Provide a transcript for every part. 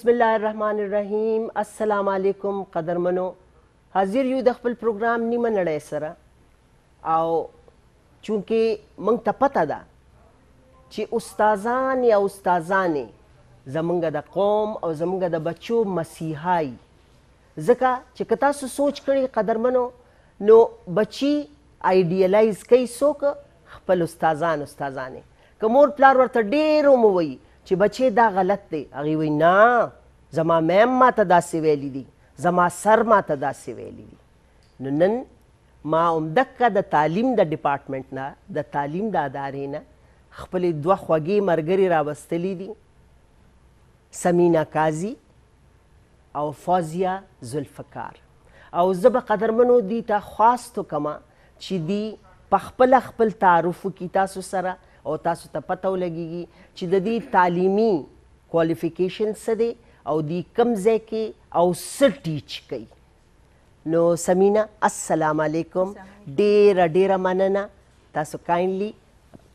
بسم الله الرحمن الرحیم. السلام علیکم قدرمنو. حاضر یو د خپل پروګرام نیمه نړۍ سره، او چونکې موږ ته پته ده چې استادان یا استادانې زموږ د قوم او زموږ د بچو مسیحایي، ځکه چې که تاسو سوچ کړئ قدرمنو، نو بچي آیډیالایز کوي څوک؟ خپل استادانې. که مور پلار ورته ډېر ومووایي چې بچې دا غلط دی، هغې وایي نه، زما میم ما ته داسې ویلي دي، زما سر ما ته داسې ویلي دي. نو نن ما همدکه د تعلیم د ډپارټمنټ نه، د تعلیم د ادارې نه خپلې دوه خوږې ملګرې راوستلي دي، سمینا قاضي او فوزیه ذوالفقار. او زه به قدرمنو دوی ته خواست وکړم چې دوی په خپله خپل تعارف وکړي تاسو سره، او تاسو ته پته ولګېږي چې د دې تعلیمي کوالیفیکیشن څه دی او دوی کوم ځای کې او څه ټیچ کوي. نو سمینا السلام علیکم. ډېره مننه تاسو کاینلی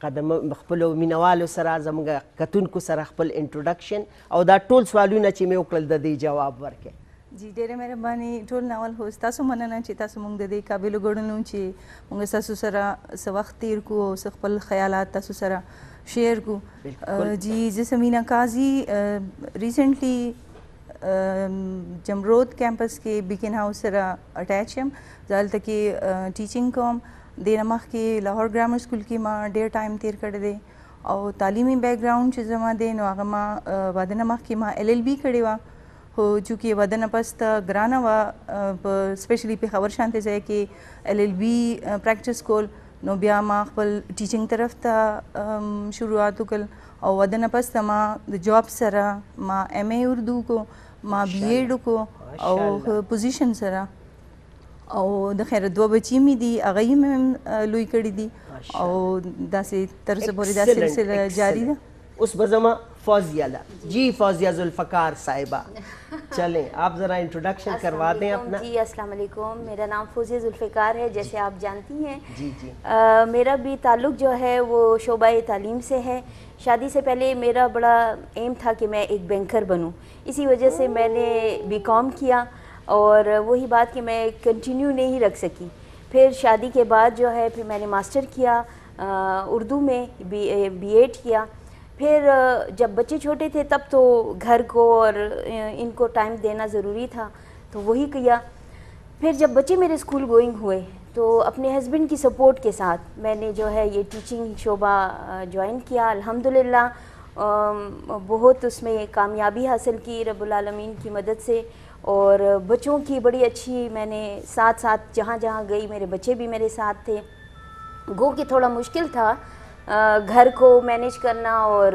خپلو مینوالو سره، زموږ کتونکو سره خپل انټروډکشن او دا ټول سوالونه چې مې وکړل د دې جواب ورکړئ. جی ډېره مهرباني. ټول ناول هو ستاسو مننه چې تاسو موږ د دې قابل وګڼلو چې موږ ستاسو سره څه وخت تیر کړو او څه خپل خیالات تاسو سره شیر کړو. جی زه سمینا قاضي ریسنټلی جمرود کیمپس کې بیکن هاوس سره اٹیچ یم. زه هلته کې ټیچنګ کوم. دې نه مخکې لاهور ګرامر سکول کې ما ډېر ټایم تیر کړی دی، او تعلیمي بیک ګراؤنډ چې زما دی نو هغه ما واده نه مخکې ما LLB کړې وه، خو چونکې واده نه پس ته ګرانه وه په سپیشلی پېښور شانتې ځای کې LLB پریکټس کول، نو بیا ما خپل ټیچنګ طرف ته شروعات وکړل. او واده نه پس ته ما د جاب سره ما MA اردو کو، ما BEd وکړو او پوزیشن سره، او د خیر دوه بچي مې دي، هغه یې مې لوی کړي دي، او داسې تر اوسه پورې دا سلسله جاری ده. اس بزما فوزیہ لا. جی فوزیہ ذوالفقار صاحبہ، چلیں آپ ذرا انٹروڈکشن کروا دیں اپنا. جی السلام علیکم. میرا نام فوزیہ ذوالفقار ہے، جیسے آپ جانتی ہیں. جی جی میرا بھی تعلق جو ہے وہ شعبہ تعلیم سے ہے. شادی سے پہلے میرا بڑا ایم تھا کہ میں ایک بینکر بنوں، اسی وجہ سے میں نے BCom کیا، اور وہی بات کہ میں کنٹینیو نہیں رکھ سکی. پھر شادی کے بعد جو ہے پھر میں نے ماسٹر کیا اردو میں، BEd کیا. پھر جب بچے چھوٹے تھے تب تو گھر کو اور ان کو ٹائم دینا ضروری تھا، تو وہی کیا. پھر جب بچے میرے اسکول گوئنگ ہوئے تو اپنے ہسبینڈ کی سپورٹ کے ساتھ میں نے جو ہے یہ ٹیچنگ شعبہ جوائن کیا. الحمدللہ بہت اس میں کامیابی حاصل کی رب العالمین کی مدد سے، اور بچوں کی بڑی اچھی میں نے ساتھ جہاں جہاں گئی میرے بچے بھی میرے ساتھ تھے. گو کہ تھوڑا مشکل تھا گھر کو مینیج کرنا اور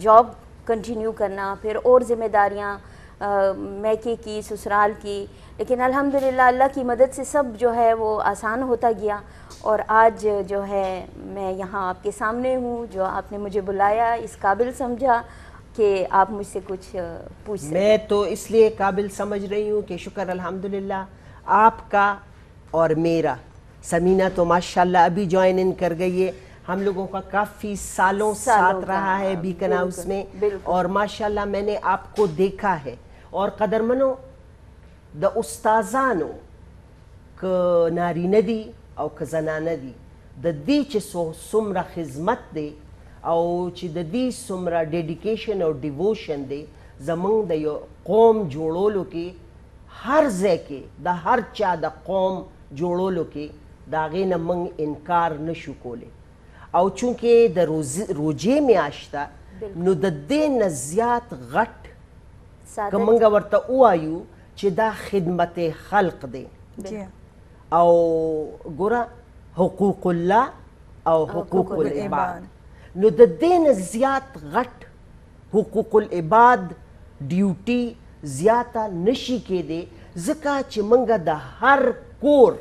جاب کنٹینیو کرنا، پھر اور ذمہ داریاں میکے کی، سسرال کی، لیکن الحمدللہ اللہ کی مدد سے سب جو ہے وہ آسان ہوتا گیا. اور آج جو ہے میں یہاں آپ کے سامنے ہوں، جو آپ نے مجھے بلایا، اس قابل سمجھا کہ آپ مجھ سے کچھ پوچھ سکیں. میں تو اس لیے قابل سمجھ رہی ہوں کہ شکر الحمدللہ آپ کا اور میرا. سمینا تو ماشاءاللہ ابھی جوائن ان کر گئی ہے، ہم لوگوں کا کافی سالوں ساتھ رہا ہے بیکن ہاؤس میں، اور ماشاءاللہ میں نے آپ کو دیکھا ہے. اور قدرمنو د استادانو که نارینه دي او که زنانه دي، د دې چې څومره خدمت دی او چې د دې څومره ډیډیکیشن او ډیووشن دی زمونږ د یو قوم جوړولو کې، هر ځای کې د هر چا د قوم جوړولو کې د هغې نه موږ انکار نشو کولی. او چونکې د روژې میاشت ده، نو د دې نه زیات غټ که موږ ورته ووایو چې دا خدمت خلق دی، او ګوره حقوق الله او حقوق العباد، نو د دې نه زیات غټ حقوق العباد ډیوټي زیاته نشي کېدی، ځکه چې موږ د هر کور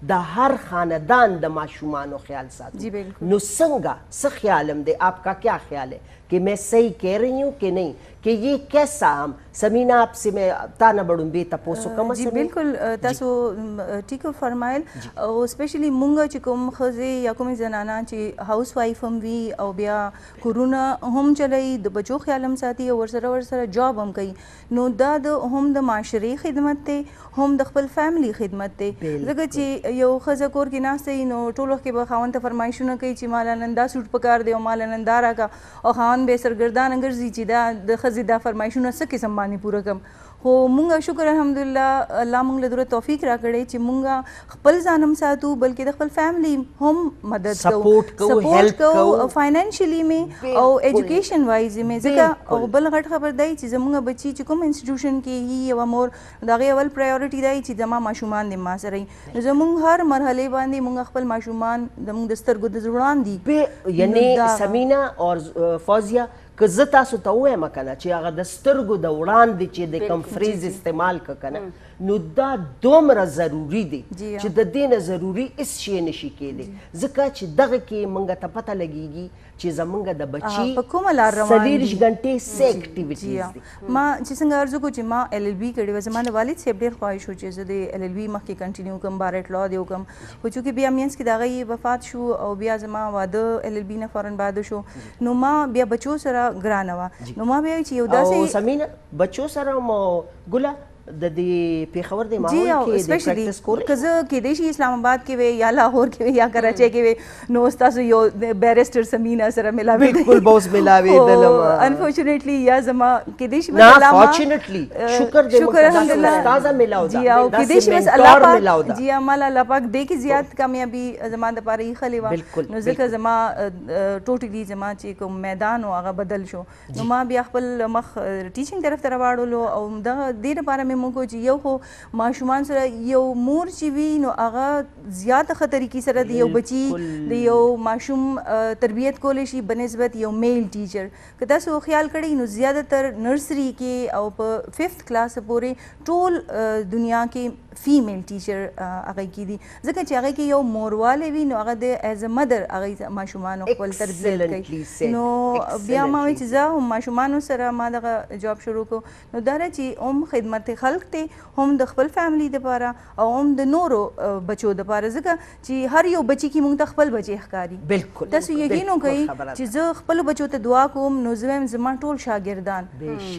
د هر خاندان د ماشومانو خیال ساتو. نو څنګه څه خیالم دی، آپ کا کیا خیال ہے کہ میں صحیح کہہ رہی ہوں کہ نہیں کہ یہ کیسا ہم سمینا آپ سے میں تانا بڑھوں بے تپوسو کم جی بالکل تاسو ٹھیک فرمایل او سپیشلی مونږ چې کوم ښځې یا کومې زنانه چې هاوس وایف هم وي او بیا کورونه هم چلوي د بچو خیال هم ساتي او ورسره جاب هم کوي نو دا د هم د معاشري خدمت دی هم د خپل فیملی خدمت دی ځکه چې یو ښځه کور کې ناسته وي نو ټول وخت کې به خاوند ته فرمایشونه کوي چې ماله نن دا سوټ پکار دی او ماله نن دا راکړه او خاوند به سرګردانه ګرځي چې دا د ښځې دا فرمایشونه څه قسم باندې پوره کړم خو مونږ شکر الحمدلله الله مونږ له دومره توفیق راکړی چې مونږ خپل ځان هم ساتو بلکې د خپل فیملی هم مدد سپورټ کوو فاینانشلی مې او ایجوکیشن وایز مې ځکه او بل غټ خبر دی چې زمونږ بچي چې کوم انسټیټیوشن کې هي یوه مور د هغې اول پرایورټي دی چې زما ماشومان دې ما سره وي نو زمونږ هر مرحلې باندې مونږ خپل ماشومان زمونږ د سترګو د وړاندې یعنی سمینا اور فوزیه که زه تاسو ته ووایم کنه چې هغه د سترګو د وړاندې چې د کوم فریز استعمال که کنه نو دا دومره ضروري دی چې د دې نه ضروري هېڅ شی نشي کېدی ځکه چې دغه کې موږ ته پته لګېږي چې زمونږ د بچي په کومه لار روان دي 24 غنټې څه اکټیویټیز دي ما چې څنګه عرض وکړو چې ما LLB کړې وه زما د والد صاحب ډېر خواهش و چې زه د LLB مخکې کنټینیو کړم بارټ لا دې وکړم خو چونکې بیا مینس کې د هغه وفات شو او بیا زما واده LLB نه فوراً بعد شو نو ما بیا بچو سره ګرانه وه نو ما بیا چې یو داسې او سمینا بچو سره مو ګله د دې پیښور د ماحول کې د پریکټس کولې که زه کېدای شي اسلام آباد کې وي یا لاهور کې وي یا کراچۍ کې وي نو ستاسو یو بیرسټر سمینا سره ملاوي بالکل به اوس ملاوېدلم انفارچونیټلی یا زما کېدای شي نه فارچونیټلی شکر دې الحمدلله تازه ملاو جی او کېدای شي بس الله پاک جی مال الله پاک دې کې زیات کامیابی زما د پاره یې خلی وه نو ځکه زما ټوټلی زما چې کوم میدان و هغه بدل شو نو ما بیا خپل مخ ټیچینګ طرف ته راواړلو او دغه دې لپاره مې موږ چې یو خو ماشومان سره یو مور چې وي نو هغه زیاته ښه طریقې سره د یو بچي د یو ماشوم تربیت کولی شي بنسبت یو میل ټیچر که تاسو خیال کړئ نو زیاتره نرسری کې او په 5th کلاس پورې ټول دنیا کې فیمیل ټیچر هغه کې دي ځکه چې هغه کې یو موروالی وي نو هغه د ایز ا مدر هغه ماشومانو خپل تربیت کوي نو بیا ما وایي چې زه هم ماشومانو سره ما دغه جاب شروع کړو نو دا چې هم خدمت خلق دی هم د خپل فیملی دپاره او هم د نورو بچو دپاره ځکه چې هر یو بچي کې موږ ته خپل بچی ښکاري بالکل تاسو یقین وکړئ چې زه خپلو بچو ته دعا کوم نو زه وایم زما ټول شاګردان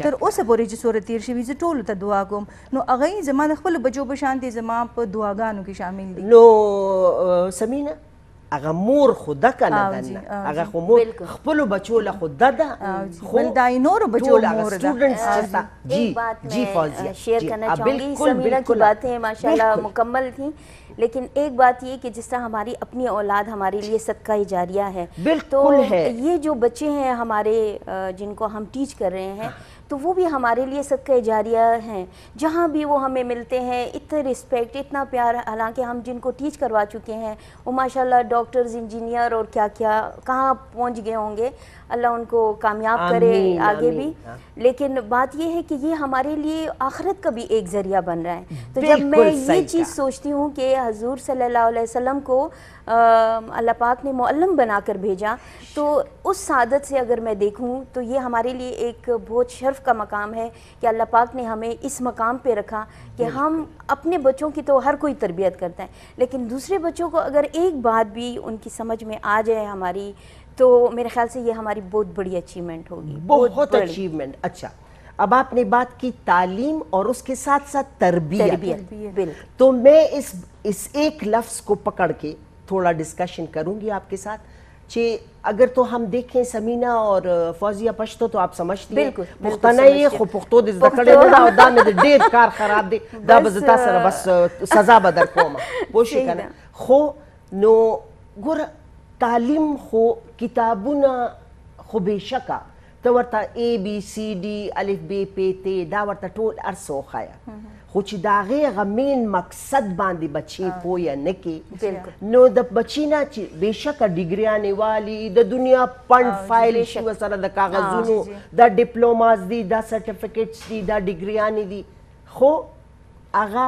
تر اوسه پورې چې سوره تیر شوي زه ټولو ته دعا کوم نو هغوی زما د خپلو بچو په شان دي زما په دعاګانو کې شامل دي نو سمینا هغه مور خو ده که نه ده هغه خو مور خپلو بچو له خو ده ده خو دا نورو بچو مور ده ایک بات میں شیئر کرنا چاہوں گی سمینا کی باتیں ماشاءاللہ مکمل تھیں لیکن ایک بات یہ کہ جس طرح ہماری اپنی اولاد ہمارے لیے صدقہ جاریہ ہے تو یہ جو بچے ہیں ہمارے جن کو ہم ٹیچ کر رہے ہیں تو وہ بھی ہمارے لیے صدقہ جاریہ ہیں جہاں بھی وہ ہمیں ملتے ہیں اتنا رسپیکٹ اتنا پیار حالانکہ ہم جن کو ٹیچ کروا چکے ہیں وہ ماشاءاللہ ڈاکٹرز انجینئر اور کیا کیا کہاں پہنچ گئے ہوں گے اللہ ان کو کامیاب کرے آگے بھی لیکن بات یہ ہے کہ یہ ہمارے لیے آخرت کا بھی ایک ذریعہ بن رہا ہے تو جب میں یہ چیز سوچتی ہوں کہ حضور صلی اللہ علیہ وسلم کو اللہ پاک نے معلم بنا کر بھیجا تو اس سعادت سے اگر میں دیکھوں تو یہ ہمارے لیے ایک بہت شرف کا مقام ہے کہ اللہ پاک نے ہمیں اس مقام پہ رکھا کہ ہم اپنے بچوں کی تو ہر کوئی تربیت کرتا ہے لیکن دوسرے بچوں کو اگر ایک بات بھی ان کی سمجھ میں آ جائے ہماری تو میرے خیال سے یہ ہماری بہت بڑی اچیومنٹ ہوگی بہت اچیومنٹ اچھا اب آپ نے بات کی تعلیم اور اس کے ساتھ ساتھ تربیت تو میں اس ایک لفظ کو پکڑ کے تھوڑا ڈسکشن کروں گی آپ کے ساتھ کہ اگر تو ہم دیکھیں سمینا اور فوزیہ پشتو تو آپ سمجھتی ہیں پختانه یې خو پښتو دې زده کړې نه ده او دا مې د ډېر کار خراب دی دا به زه تا سره بس سزا به در کوم پوه شئ که نه خو نو ګوره تعلیم خو کتابونه خو بېشکه ته ورته A B C D الف ب پ ت دا ورته ټول هر څه وښایه خو چې د هغې هغه مین مقصد باندې بچې پویه نه کړي نو د بچي نه چې بېشکه ډیګریانې والي د دنیا پنډ فایل شي ورسره د کاغذونو دا ډیپلوماز دي دا سرټیفکیټس دي دا ډیګریانې دي خو هغه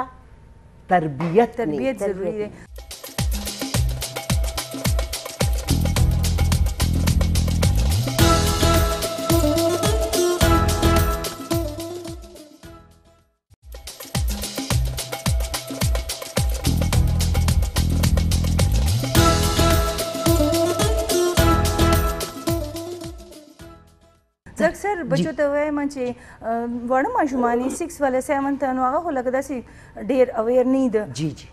تربیت ضروری دی بچو ته وایم چې وړه ماشومان 6 ولا 7 ته نو هغه خو لکه داسې ډېر اویر نه دي جی جی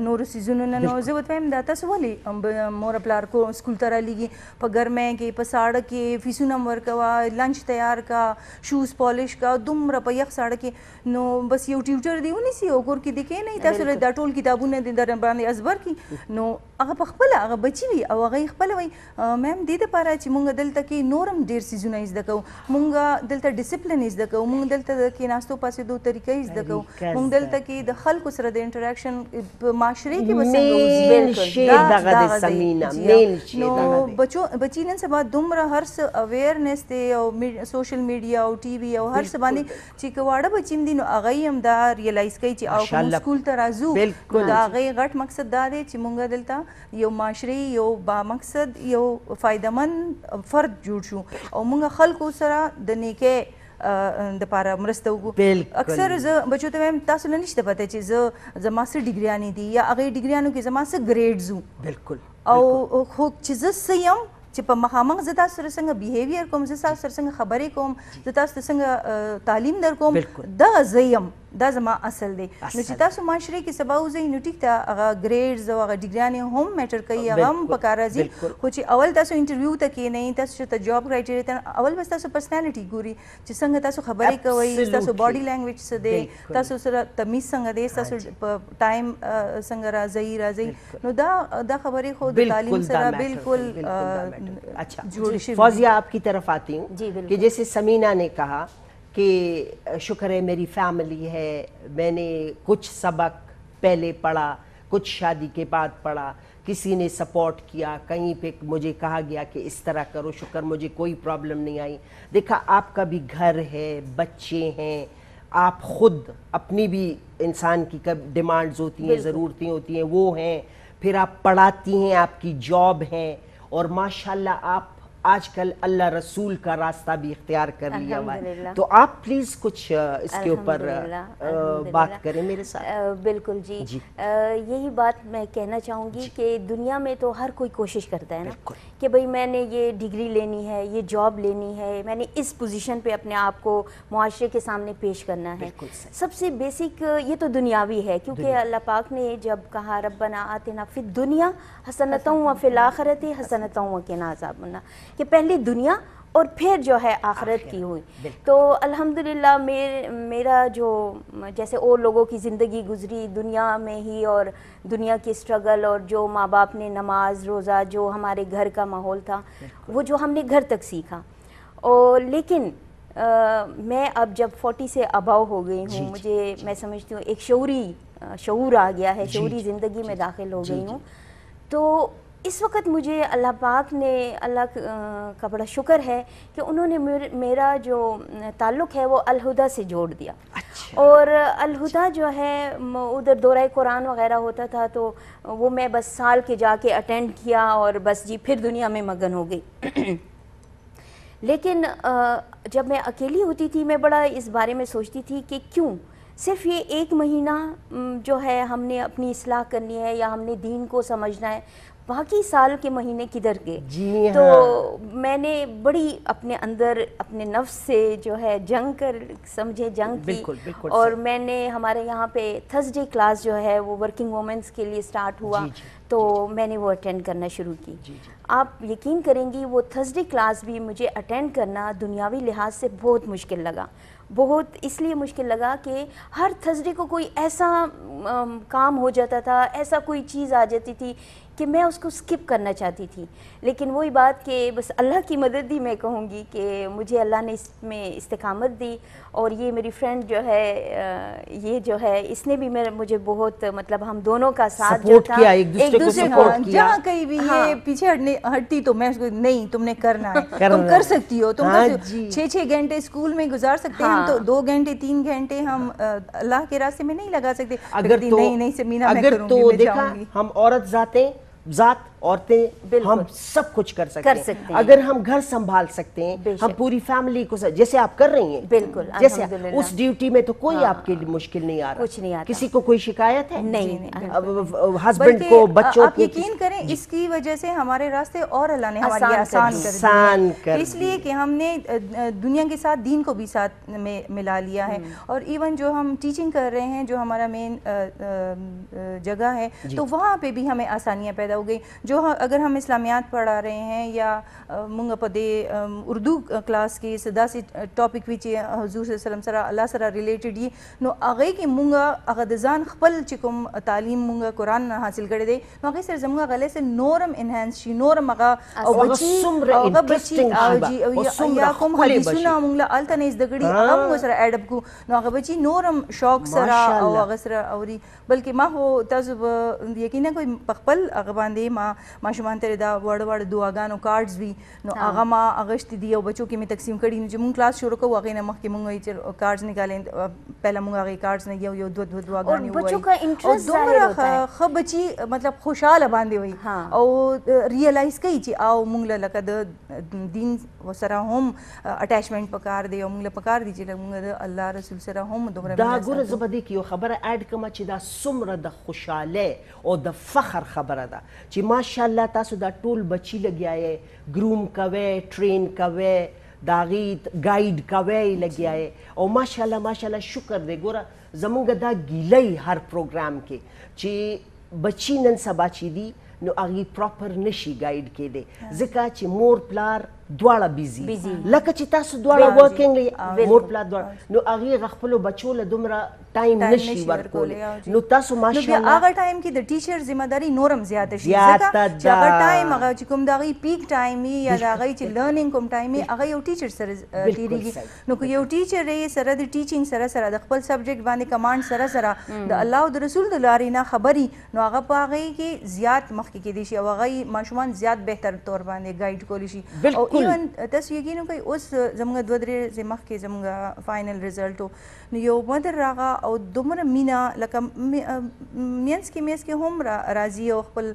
نورو سیزونو نه. نو زه ورته وایم دا تاسو ولې مور پلار کو سکول ته رالیږي په ګرمۍ کې په ساړه کې فیسونه هم ورکوه لنچ تیار کا شوز پالش کا دومره په یخ ساړه کې نو بس یو ټیوټر دی ونیسي او کور کې دی کښېنئ تاسو دا ټول کتابونه دې در باندې ازبر کړي نو هغه په خپله هغه بچي وي او هغه یې خپله وایي میم دې دپاره چې مونږ دلته کې نور هم ډېر څیزونه زده کوو مونږ دلته ډسپلن زده کوو مونږ دلته د کېناستو پاسېدو طریقه زده کوو مونږ دلته کې د خلکو سره د انټراکشن په معاشرې کې نو بچي نن سبا دومره هر څه اویرنس دی او سوشل میډیا او ټي وي او هر څه باندې چې که واړه بچي هم دي نو هغه یې هم دا ریلایز کوي چې او موږ سکول ته راځو نو د هغې غټ مقصد دا دی چې مونږ دلته یو معاشري یو با مقصد یو فایدهمند فرد جوړ شو او مونږ خلکو سره د نیکۍ دپاره مرسته وکړو. اکثر زه بچو ته وایم تاسو له نشته پته چې زما څه ډګریانې دي یا هغې ډګریانو کې زما څه ګریډز وو بالکل او خو چې زه څه یم چې په مخامخ زه تاسو سره څنګه بیهیویر کوم زه تاسو سره څنګه خبرې کوم زه تاسو ته څنګه تعلیم در کوم دغه زه یم دا زما اصل دی. نو چې تاسو معاشرې کې سبا وځئ نو ټیک ته هغه ګریډز او هغه ډګریانې هم میټر کوي هغه هم په کار راځي خو چې اول تاسو انټرویو ته کښېنئ تاسو چې ته جاب کرایټیریا ته اول بس تاسو پرسنالټي ګوري چې څنګه تاسو خبرې کوئ تاسو باډي لینګویج څه دی تاسو سره تمیز څنګه دی تاسو په ټایم څنګه راځئ نو دا خبرې خو د تعلیم سره بالکل اچھا. فوزیہ آپ کی طرف آتی ہوں کہ جیسے سمینہ نے کہا کہ شکر ہے میری فیملی ہے میں نے کچھ سبق پہلے پڑھا کچھ شادی کے بعد پڑھا کسی نے سپورٹ کیا کہیں پہ مجھے کہا گیا کہ اس طرح کرو شکر مجھے کوئی پرابلم نہیں آئی. دیکھا آپ کا بھی گھر ہے بچے ہیں آپ خود اپنی بھی انسان کی ڈیمانڈز ہوتی ہیں ضرورتیں ہوتی ہیں وہ ہیں پھر آپ پڑھاتی ہیں آپ کی جاب ہے اور ماشاءاللہ آپ آج کل اللہ رسول کا راستہ بھی اختیار کر لیا ہوا ہے تو آپ پلیز کچھ اس کے اوپر بات کریں میرے ساتھ. بالکل جی یہی بات میں کہنا چاہوں گی کہ دنیا میں تو ہر کوئی کوشش کرتا ہے نا کہ بھئی میں نے یہ ڈگری لینی ہے یہ جاب لینی ہے میں نے اس پوزیشن پہ اپنے آپ کو معاشرے کے سامنے پیش کرنا ہے. سب سے بیسک یہ تو دنیاوی ہے کیونکہ اللہ پاک نے جب کہا ربنا آتنا فی الدنیا حسنۃ وفی الآخرۃ حسنۃ وقنا عذاب النار کہ پہلے دنیا اور پھر جو ہے آخرت کی ہوئی تو الحمدللہ میرا جو جیسے اور لوگوں کی زندگی گزری دنیا میں ہی اور دنیا کی اسٹرگل اور جو ماں باپ نے نماز روزہ جو ہمارے گھر کا ماحول تھا وہ جو ہم نے گھر تک سیکھا اور لیکن میں اب جب 40 سے اباؤ ہو گئی ہوں مجھے میں سمجھتی ہوں ایک شعور آ گیا ہے شعوری زندگی میں داخل ہو گئی ہوں تو اس وقت مجھے اللہ پاک نے اللہ کا بڑا شکر ہے کہ انہوں نے میرا جو تعلق ہے وہ الہدیٰ سے جوڑ دیا اور الہدیٰ جو ہے ادھر دورہ قرآن وغیرہ ہوتا تھا تو وہ میں بس سال کے جا کے اٹینڈ کیا اور بس جی پھر دنیا میں مگن ہو گئی. لیکن جب میں اکیلی ہوتی تھی میں بڑا اس بارے میں سوچتی تھی کہ کیوں صرف یہ 1 مہینہ جو ہے ہم نے اپنی اصلاح کرنی ہے یا ہم نے دین کو سمجھنا ہے باقی سال کے مہینے کدھر گئے. تو میں نے بڑی اپنے اندر اپنے نفس سے جو ہے جنگ کر سمجھے جنگ کی اور میں نے ہمارے یہاں پہ تھرسڈے کلاس جو ہے وہ ورکنگ وومنس کے لیے سٹارٹ ہوا تو میں نے وہ اٹینڈ کرنا شروع کی. آپ یقین کریں گی وہ تھرسڈے کلاس بھی مجھے اٹینڈ کرنا دنیاوی لحاظ سے بہت مشکل لگا بہت اس لیے مشکل لگا کہ ہر تھرسڈے کو کوئی ایسا کام ہو جاتا تھا ایسا کوئی چیز آ جاتی تھی کہ میں اس کو سکپ کرنا چاہتی تھی. لیکن وہی بات کہ بس اللہ کی مدد دی میں کہوں گی کہ مجھے اللہ نے اس میں استقامت دی اور یہ میری فرینڈ جو ہے یہ جو ہے اس نے بھی مجھے بہت مطلب ہم دونوں کا ساتھ جو تھا ایک دوسرے کو جہاں کہیں بھی یہ پیچھے ہٹتی تو میں اس کو نہیں تم نے کرنا ہے تم کر سکتی ہو تم 6 گھنٹے اسکول میں گزار سکتے ہیں ہم تو 2 گھنٹے 3 گھنٹے ہم اللہ کے راستے میں نہیں لگا سکتے. اگر تو دیکھا ہم عورت ذات عورتیں ہم سب کچھ کر سکتے ہیں اگر ہم گھر سنبھال سکتے ہیں, ہم پوری فیملی کو جیسے آپ کر رہی ہیں, بالکل جیسے اس ڈیوٹی میں تو کوئی آپ کے لیے مشکل نہیں آ رہا, کچھ نہیں آتا, کسی کو کوئی شکایت ہے نہیں, ہسبینڈ کو, بچوں کو. آپ یقین کریں اس کی وجہ سے ہمارے راستے اور اللہ نے ہمارے لیے آسان کر دیے, اس لیے کہ ہم نے دنیا کے ساتھ دین کو بھی ساتھ میں ملا لیا ہے. اور ایون جو ہم ٹیچنگ کر رہے ہیں, جو ہمارا مین جگہ ہے, تو وہاں پہ بھی ہمیں آسانیاں پیدا ہو گئی. جو اگر ہم اسلامیات پڑھا رہے ہیں یا منگا پدے اردو کلاس کی صدا سے ٹاپک وچ حضور صلی اللہ علیہ وسلم سرا اللہ سرا ریلیٹڈ یہ نو اگے کہ منگا اغدزان خپل چکم تعلیم منگا قرآن حاصل کرے دے نو اگے سر زمگا غلے سے نورم انہانس شی نورم اگا او بچی یا کم حدیثنا منگلا التا نیز دگڑی اگا منگا سرا ایڈب کو نو اگا بچی نورم شوق سرا او اگا سرا اوری بلکہ ما ہو تازب یقینا کوئی پخپل اگا باندے ما شمان تیرے دا وڑ دعاگانو کارڈز بھی نو آغا ما اغشت دی او بچوں کی میں تقسیم کری جو مون کلاس شروع کو واقعی نمخ کی مونگا چل کارڈز نکالیں پہلا مونگا آگئی کارڈز نے یو دو دعاگانی ہوئی بچوں کا انٹرسٹ ظاہر ہوتا ہے خب بچی مطلب خوشحال باندے ہوئی او ریئلائز کئی چی آو مونگلا لکد دین و سرا ہم اٹیچمنٹ پکار دے او مونگلا پکار دی چی مونگا دا اللہ رسول سرا ہم دا گور زبدی کیو خبر ایڈ کما چی دا سمر دا خوشحالے او دا فخر خبر دا چی ماشاءاللہ تاسو دا ٹول بچی لگیا ہے گروم کوے ٹرین کوے داغیت گائیڈ کوے لگیا ہے او ماشاءاللہ شکر دے گورا زمانگا دا گیلئی ہر پروگرام کے چی بچی نن سبا چی دی نو آگی پراپر نشی گائیڈ کے دے ذکا چی مور پلار دوارا بیزی لکا چی تاسو دوارا ورکنگ لی مور پلار دوارا نو آگی غخپلو بچو لدمرا ٹائم نشی ورکولے نو تاسو ماشاءاللہ آگا ٹائم کی دا ٹیچر ذمہ داری نورم زیادہ شی زکا چی آگا ٹائم آگا چکم دا آگئی پیک ٹائمی یا دا آگئی چی لرننگ کم ٹائمی آگا یو ٹیچر سر تیری گی نو کہ یو ٹیچر رہی سر دا ٹیچنگ سر دا خپل سبجیکٹ باندے کمانڈ سر دا اللہ و دا رسول دا لارینا خبری نو آگا پا آگئی کی زیاد مخی کی دیشی او آگئی ماشومان زیاد بہتر طور باندے گائیڈ کولیشی او ایون تس یقینو کہ اس زمگا دودرے زمخ کے زمگا فائنل رزلٹو نو یو مدر راگا او دومر مینا لکا مینس کے ہم راضی او خپل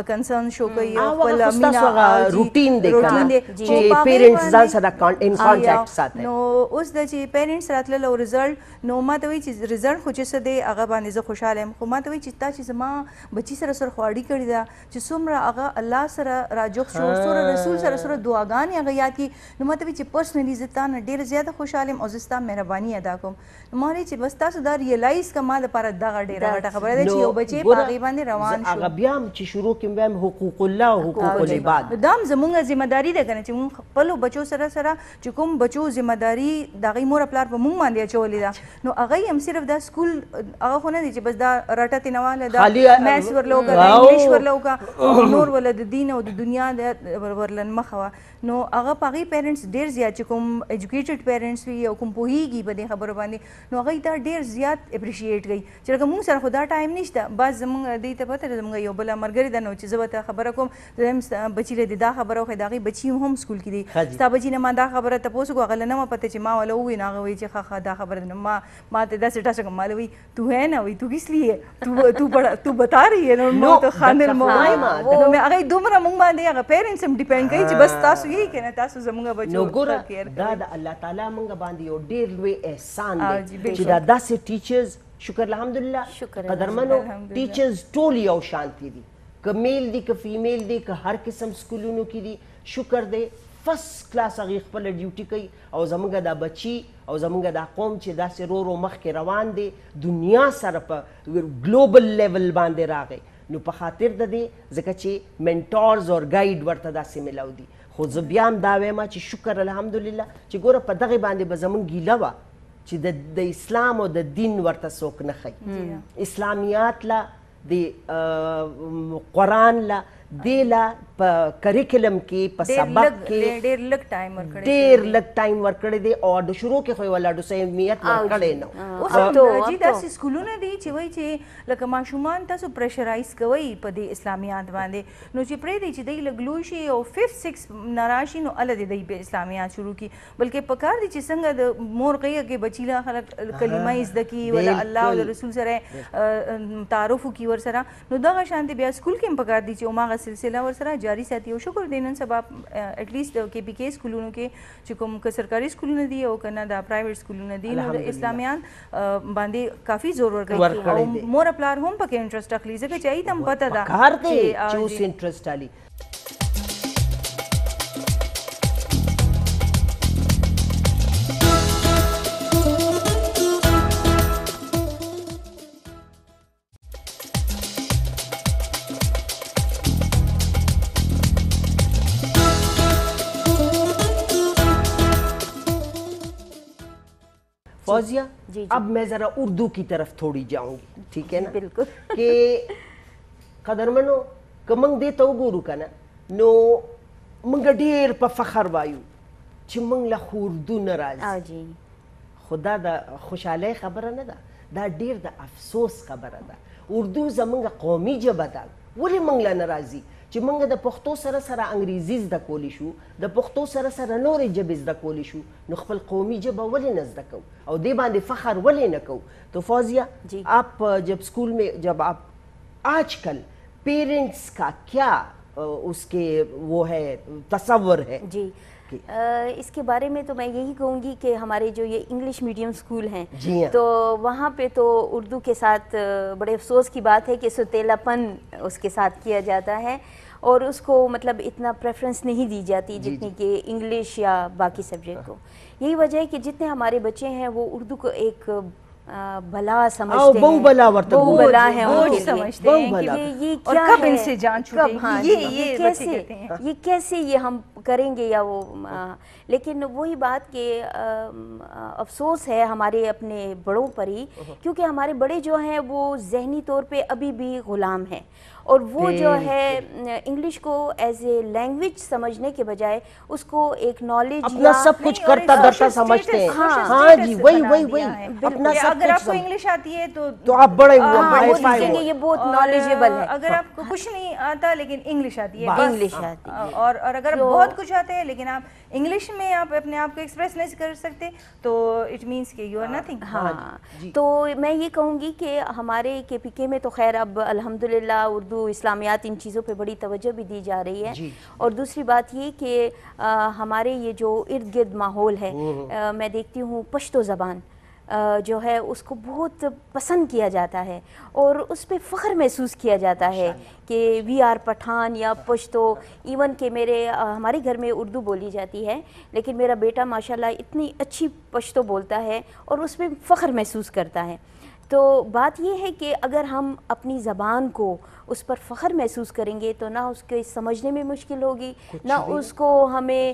کنسرن شو کئی او خپل مینا روٹین دے چی پیرنٹس زان سر ان کانٹیکٹ ساتھ ہے نو اس دا چی پیرنٹس رات لو رزلٹ نو ما توی چی رزلٹ خوچے سدے آگا باندے زا خوشحال ہے خو ما توی چی تا چی زمان بچی سر خواڑی کردی دا چی سمرا آگا اللہ سر راجوخ شو سر رسول سر دعاگانی آگا یاد کی نو ما توی چی پرسنلی زتانا دیر زیادہ خوشحال ہے او زستا مہربانی ادا کم ماری چی بس تاسو دا ریلائز کما دا پارا دا ڈیرا گٹا خبر ہے چی او بچے پاگی باندے روان شو آگا بیام چی شروع کم بیم حقوق اللہ و حقوق العباد دام زمونگا ذمہ داری دے کرنے چی مون پلو بچو سرا چکم بچو ذمہ داری دا غی مور اپلار پا مونگ ماندیا چولی دا نو اگئی ہم صرف دا سکول آگا خونا دی چی بس دا رٹا تینوالا دا میس ورلوگا دا انگلیش ورلوگا نور ولد دین و دنیا دا ورلن مخوا نو آگا پاگی پیرنٹس دیر زیاد چکم ایجوکیٹڈ پیرنٹس بھی او کم پوہی گی بدے خبر باندے نو اگئی دا دیر زیاد اپریشیٹ گئی چرکا مونگ سر خدا ٹائم نشتا بعض زمونگ دیتا پتہ زمونگا یو بلا مرگری دا نو چی زبتا خبر کم زم بچی لے دا خبر ہوئی دا غی بچی ہم سکول کی دی ستا بچی نما دا خبر تپوسو کو اگل نما پتہ چی ما والا ہوئی نا ہوئی چی خواہ دا خبر ما تے دا سٹا سکم مالا ہوئی تو ہے نا ہوئی تو کس لیے تو بتا رہی ہے نو تو خاندر موائم نو میں اگئی دومرا مونگ باندے اگا پیرنٹس ہم ڈیپینڈ کئی چی بس تاسو یہی کہنا تاسو زمونگا بچو دا اللہ تعالیٰ منگا باندی او دیر لوے احسان دے چی دا سے ٹیچرز شکر الحمدللہ قدرمنو ٹیچرز ٹولی او شانتی دی کہ میل دی کہ فیمیل دی کہ ہر قسم سکولونو کی دی شکر دے فرسٹ کلاس اغیق پر ڈیوٹی کئی او زمانگا دا بچی او زمانگا دا قوم چی دا سے رو مخ کے روان دے دنیا سر پا گلوبل لیول باندے راگے نو پا خاطر دا دے زکا چی منٹورز اور گائیڈ ورطا دا سے ملاو دی خود زبیام داوے ما چی شکر الحمدللہ چی گورا پا دغی باندے بزمون گیلا وا چی دا اسلام و دا دین ورطا سوک نخی اسلامیات لا دی قرآن لا دیلا پا کریکلم کی پا سبق کے دیر لگ ٹائم ورکڑے دے اور دو شروع کے خوی والا دو سہمیت ورکڑے نو جی دا سی سکولونا دی چی وی چی لکا معشومان تا سو پریشرائز کوئی پا دی اسلامیات باندے نو چی پرے دی چی دی لگلوشی او 5-6 نراشی نو اللہ دی پہ اسلامیات شروع کی بلکہ پکار دی چی سنگا دا مور قیہ کے بچیلا خلق کلمہ ازدکی ولا اللہ و رسول سر تعارفو کی ور سرا نو دا شانتے بیا سکول کے پکار دی چی او ماغا هغه سلسله ورسره جاری ساتي او شکر دی نن سبا اټ لیست کې پی کې سکولونو کې چې کوم که سرکاري سکولونه دي او کنه دا پرایویټ سکولونه دي نو د اسلامیان باندې کافي زور ورکوي او مور پلار هم پکې انټرست اخلي ځکه چې ای تم پته ده کار دی چې اوس انټرست علي. فوزیہ اب میں ذرا اردو کی طرف تھوڑی جاؤں گی, ٹھیک ہے نا؟ بالکل. کہ قدرمنو که منگ دې ته وګورو که نه نو منګ ډېر په فخر وایو چې منګ له خو اردو نه راځي, خو دا د خوشحالۍ خبره نه ده, دا ډېر د افسوس خبره ده. اردو زمونږ قومي ژبه ده, ولې منګ له نه راځي چې موږ د پښتو سره سره انګریزي زده کولی شو, د پښتو سره سره نورې ژبې زده کولی شو, نو خپل قومي ژبه ولې نه زده کوو او دې باندې فخر ولې نه کوو؟ تو فوزیہ آپ جب اسکول میں جب آپ آج کل پیرنٹس کا کیا اس کے وہ ہے تصور ہے؟ جی اس کے بارے میں تو میں یہی کہوں گی کہ ہمارے جو یہ انگلش میڈیم اسکول ہیں تو وہاں پہ تو اردو کے ساتھ بڑے افسوس کی بات ہے کہ سوتیلا پن اس کے ساتھ کیا جاتا ہے اور اس کو مطلب اتنا پریفرنس نہیں دی جاتی جتنی کہ انگلش یا باقی سبجیکٹ کو. یہی وجہ ہے کہ جتنے ہمارے بچے ہیں وہ اردو کو ایک بھلا سمجھتے ہیں, بہو بھلا ہے ان کے لیے کہ یہ کیا ہے, یہ کیسے یہ ہم کریں گے یا وہ. لیکن وہی بات کہ افسوس ہے ہمارے اپنے بڑوں پر ہی, کیونکہ ہمارے بڑے جو ہیں وہ ذہنی طور پہ ابھی بھی غلام ہیں اور وہ جو ہے انگلش کو ایز اے لینگویج سمجھنے کے بجائے اس کو ایک نالج اپنا سب کچھ کرتا دھرتا سمجھتے ہیں. ہاں جی وہی اپنا اگر آپ کو انگلش آتی ہے تو آپ بڑے یہ بہت نالجیبل ہے. اگر آپ کو کچھ نہیں آتا لیکن انگلش آتی ہے, انگلش آتی ہے, اور اگر بہت کچھ آتا ہے لیکن آپ انگلش میں آپ اپنے آپ کو ایکسپریس نہیں کر سکتے تو اٹ مینس کہ یو آر نتھنگ. ہاں تو میں یہ کہوں گی کہ ہمارے کے پی کے میں تو خیر اب الحمدللہ اردو اسلامیات ان چیزوں پہ بڑی توجہ بھی دی جا رہی ہے, اور دوسری بات یہ کہ ہمارے یہ جو ارد گرد ماحول ہے میں دیکھتی ہوں پشتو زبان جو ہے اس کو بہت پسند کیا جاتا ہے اور اس پہ فخر محسوس کیا جاتا ہے کہ وی آر پٹھان یا پشتو. ایون کہ ہمارے گھر میں اردو بولی جاتی ہے لیکن میرا بیٹا ماشاءاللہ اتنی اچھی پشتو بولتا ہے اور اس پہ فخر محسوس کرتا ہے. تو بات یہ ہے کہ اگر ہم اپنی زبان کو اس پر فخر محسوس کریں گے تو نہ اس کے سمجھنے میں مشکل ہوگی, نہ اس کو ہمیں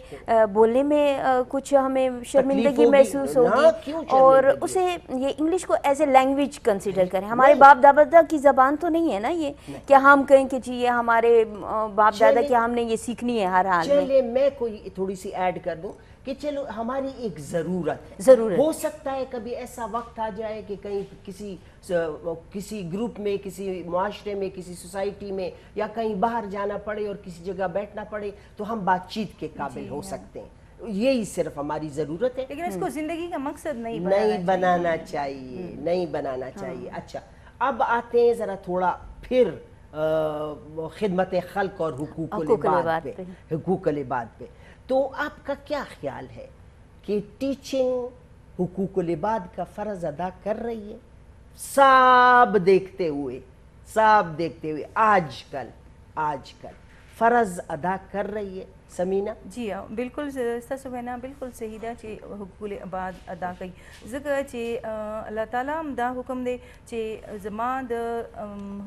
بولنے میں کچھ ہمیں شرمندگی محسوس ہوگی, اور اسے یہ انگلش کو ایز اے لینگویج کنسیڈر کریں. ہمارے باپ دادا کی زبان تو نہیں ہے نا یہ کہ ہم کہیں کہ جی یہ ہمارے باپ دادا کی ہم نے یہ سیکھنی ہے ہر حال میں. چلے میں کوئی تھوڑی سی ایڈ کر دوں کہ چلو ہماری ایک ضرورت ہو سکتا ہے کبھی ایسا وقت آ جائے کہ کہیں کسی گروپ میں, کسی معاشرے میں, کسی سوسائٹی میں یا کہیں باہر جانا پڑے اور کسی جگہ بیٹھنا پڑے تو ہم بات چیت کے قابل ہو سکتے ہیں. یہی صرف ہماری ضرورت ہے, لیکن اس کو زندگی کا مقصد نہیں بنانا چاہیے. اچھا اب آتے ہیں ذرا تھوڑا پھر خدمت خلق اور حقوق العباد پہ. تو آپ کا کیا خیال ہے کہ ٹیچنگ حقوق العباد کا فرض ادا کر رہی ہے سب دیکھتے ہوئے آج کل فرض ادا کر رہی ہے سمینہ؟ جی بالکل سبحانہ بالکل صحیح دا چې حقوق العباد ادا کوي ځکه چې الله تعالی هم دا حکم دی چې زما د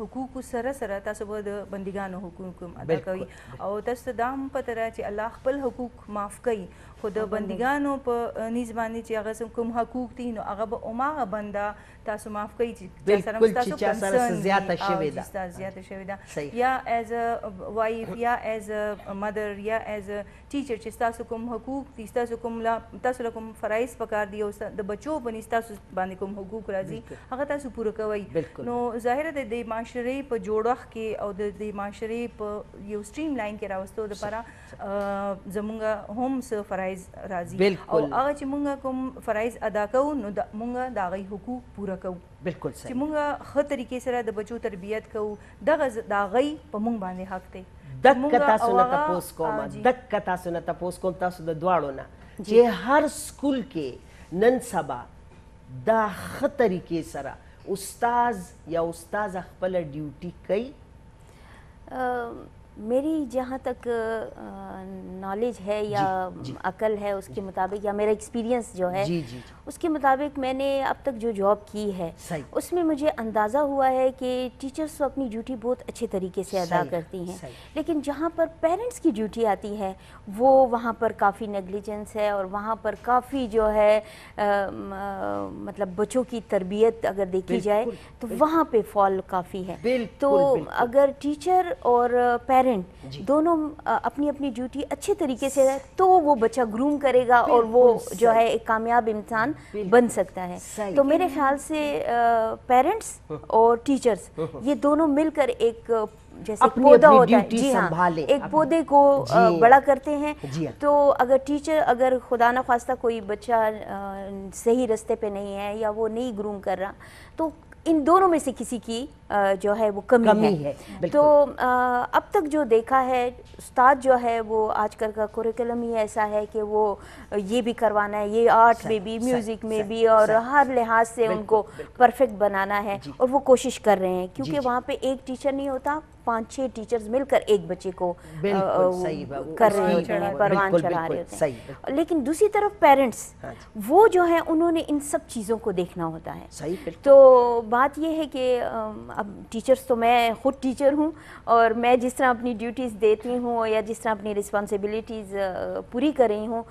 حقوق سره سره تاسو به د بندګانو حقوق ادا کوي او تاسو دا هم پته را چې الله خپل حقوق معاف کوي خو د بندګانو په نیز باندې چې هغه کوم حقوق دي نو هغه به هماغه بنده تاسو معاف کوي چې چا سره زیاته شوې ده یا ایز ا وایف یا ایز ا مدر یا ایز ا ټیچر چې تاسو کوم حقوق دي تاسو کوم فرایض پکار دي او د بچو باندې تاسو باندې کوم حقوق راځي هغه تاسو پوره کوئ. نو ظاهر ده د معاشرې په جوړښت کې او د معاشرې په یو سټریم لاین کې راوستو لپاره زمونږ هم څه فرایض راځي او هغه چې مونږ کوم فرایض ادا کوو نو مونږ د هغوی حقوق پوره کوو. بالکل چې مونږ ښه طریقې سره د بچو تربیت کوو د هغوی په مونږ باندې حق دی. دک تاسو نه تپوس کوم دک تاسو نه تپوس کوم تاسو د دواړو نه چې هر سکول کې نن سبا دا ښه طریقې سره استاذ یا استاذ خپل ډیوټي کوي. میری جہاں تک نالج ہے یا عقل ہے اس کے مطابق یا میرا ایکسپیرینس جو ہے اس کے مطابق میں نے اب تک جو جاب کی ہے اس میں مجھے اندازہ ہوا ہے کہ ٹیچرز تو اپنی ڈیوٹی بہت اچھے طریقے سے ادا کرتی ہیں, لیکن جہاں پر پیرنٹس کی ڈیوٹی آتی ہے وہ وہاں پر کافی نیگلیجنس ہے اور وہاں پر کافی جو ہے مطلب بچوں کی تربیت اگر دیکھی جائے تو وہاں پہ فال کافی ہے. تو اگر ٹیچر اور پیرنٹ دونوں اپنی اپنی ڈیوٹی اچھے طریقے سے ہے تو وہ بچہ گروم کرے گا اور وہ جو ہے ایک کامیاب انسان بن سکتا ہے. تو میرے خیال سے پیرنٹس اور ٹیچرز یہ دونوں مل کر ایک جیسے پودا ہوتا ہے, جی ہاں, ایک پودے کو بڑا کرتے ہیں. تو اگر ٹیچر اگر خدا نخواستہ کوئی بچہ صحیح راستے پہ نہیں ہے یا وہ نہیں گروم کر رہا تو ان دونوں میں سے کسی کی جو ہے وہ کمی ہے. تو اب تک جو دیکھا ہے استاد جو ہے وہ آج کل کا کوریکولم ہی ایسا ہے کہ وہ یہ بھی کروانا ہے, یہ آرٹ میں بھی میوزک میں بھی اور ہر لحاظ سے ان کو پرفیکٹ بنانا ہے اور وہ کوشش کر رہے ہیں کیونکہ وہاں پہ ایک ٹیچر نہیں ہوتا, 5-6 ٹیچرز مل کر ایک بچے کو کر رہے ہوتے ہیں, پروان چڑھا رہے ہوتے ہیں. لیکن دوسری طرف پیرنٹس وہ جو ہیں انہوں نے ان سب چیزوں کو دیکھنا ہوتا ہے. تو بات یہ ہے کہ اب ٹیچرز تو میں خود ٹیچر ہوں اور میں جس طرح اپنی ڈیوٹیز دیتی ہوں یا جس طرح اپنی رسپانسبلٹیز پوری کر رہی ہوں,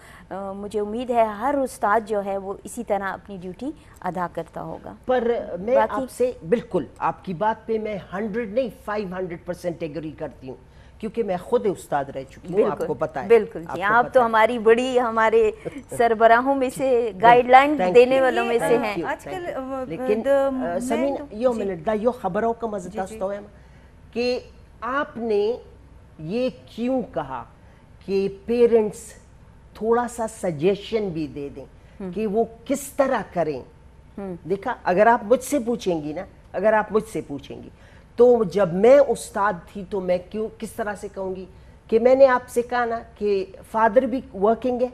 مجھے امید ہے ہر استاد جو ہے وہ اسی طرح اپنی ڈیوٹی ادا کرتا ہوگا. پر میں آپ سے بالکل آپ کی بات پہ میں 100 نہیں 500% ایگری کرتی ہوں کیونکہ میں خود استاد رہ چکی ہوں, آپ کو پتہ ہے. بالکل جی, آپ تو ہماری بڑی ہمارے سربراہوں میں سے گائیڈ لائن دینے والوں میں سے ہیں. آج کل لیکن سمین یو منٹ دا یو خبروں کا مزہ تو ہے کہ آپ نے یہ کیوں کہا کہ پیرنٹس تھوڑا سا سجیشن بھی دے دیں کہ وہ کس طرح کریں. دیکھا اگر آپ مجھ سے پوچھیں گی نا, اگر آپ مجھ سے پوچھیں گی تو جب میں استاد تھی تو میں کیوں کس طرح سے کہوں گی کہ میں نے آپ سے کہا نا کہ فادر بھی ورکنگ ہے,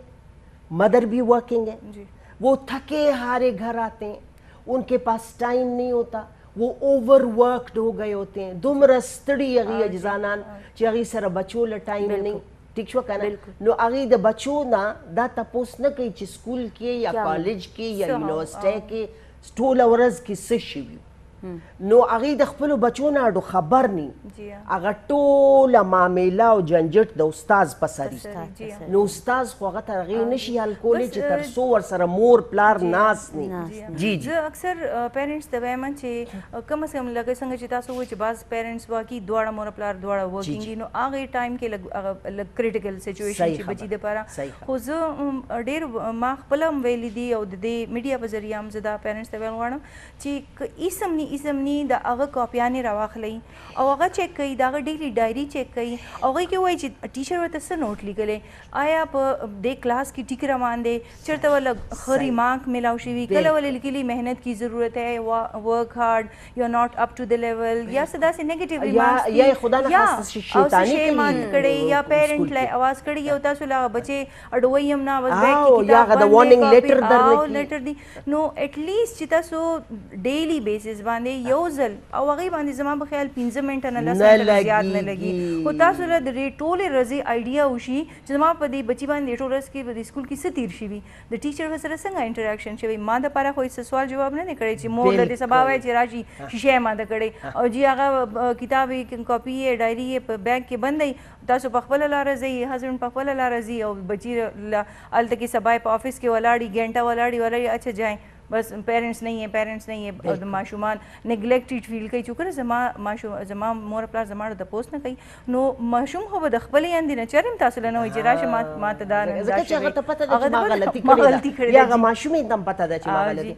مدر بھی ورکنگ ہے, وہ تھکے ہارے گھر آتے ہیں, ان کے پاس ٹائم نہیں ہوتا, وہ اوور ورکڈ ہو گئے ہوتے ہیں, دومره ستړي هغې اجزانان چې هغې سره بچو له ټایم نه. ٹھیک شو کنه نو هغې د بچو نه دا تپوس نه کوي چې سکول کې یا کالج کې یا یونیورسټۍ کې ټوله ورځ کې څه شوي نو هغې د خپلو بچو نه اډو خبر نی هغه ټوله معامله او جنجټ د استاز په سر نو استاز خو هغه ته هغې نشي حل کولی چې تر څو ورسره مور پلار ناست نی. جی جی زه اکثر پیرنټس ته وایم چې کم از کم لکه څنګه چې تاسو وایئ چې بعض پیرنټس واقعي دواړه مور پلار دواړه ورکینګ دي نو هغې ټایم کې لږ کریټیکل سچویشن چې بچي دپاره خو زه ډېر ما خپله هم ویلي دي او د دې میډیا په ذریعه هم زه دا پیرنټس ته ویل غواړم چې ایسمنی دا هغه کاپیانې راواخلئ او هغه چیک کوي د هغه ډیلی ډایري چیک کوي او هغې کې وایي چې ټیچر ورته څه نوټ لیکلی آیا په دې کلاس کې ټیک روان دی چېرته ول ښه ریمارک میلاو شوي کله ولې لیکلي محنت کی ضرورت ہے ورک هارډ یو are not up to the level یا څه داسې نیگیټیو ریمارکس یا خدا نه خاصه شیطانی کړی یا پیرنټ له اواز کړی او تاسو لا بچې اډوي هم نه بس بیک کی کتاب یا د وارننگ لیټر لیټر دی نو ایٹ لیسٹ چې تاسو ډیلی بیسس باندې یو ځل او هغې باندې زما په خیال 15 منټه نه 10 منټه زیات نه لګي خو تاسو له د دې ټولې ورځې آیډیا وشي چې زما په دې بچي باندې ټول ورځ کې په دې سکول کې څه تیر شوي د ټیچر سره څنګه انټراکشن شوی ما دپاره خو هېڅ سوال جواب نه دی کړی چې مور د دې سبا وایي چې راشي شیشه یې ماته کړی او جی هغه کتاب یې کاپي یې ډایري یې په بیگ کې بند دی تاسو په خپله لاره ځئ هسبنډ په خپله لاره ځي او بچي هلته کې سبا یې په آفس کې ولاړي ګھنټه ولاړي اچھا جائیں بس پیرنٹس نہیں ہیں اور معشومان نیگلیکٹڈ فیل کوي چې کله زما مور پلار زما د تپوس نه کوي نو ماشوم خو به د خپلې اندې نه چرم تاسو له نه وایي چې راشه ما ته دا ځکه چې هغه ته پته ده چې ما غلطي کړې ده یا هغه ماشومې ته هم پته ده چې ما غلطي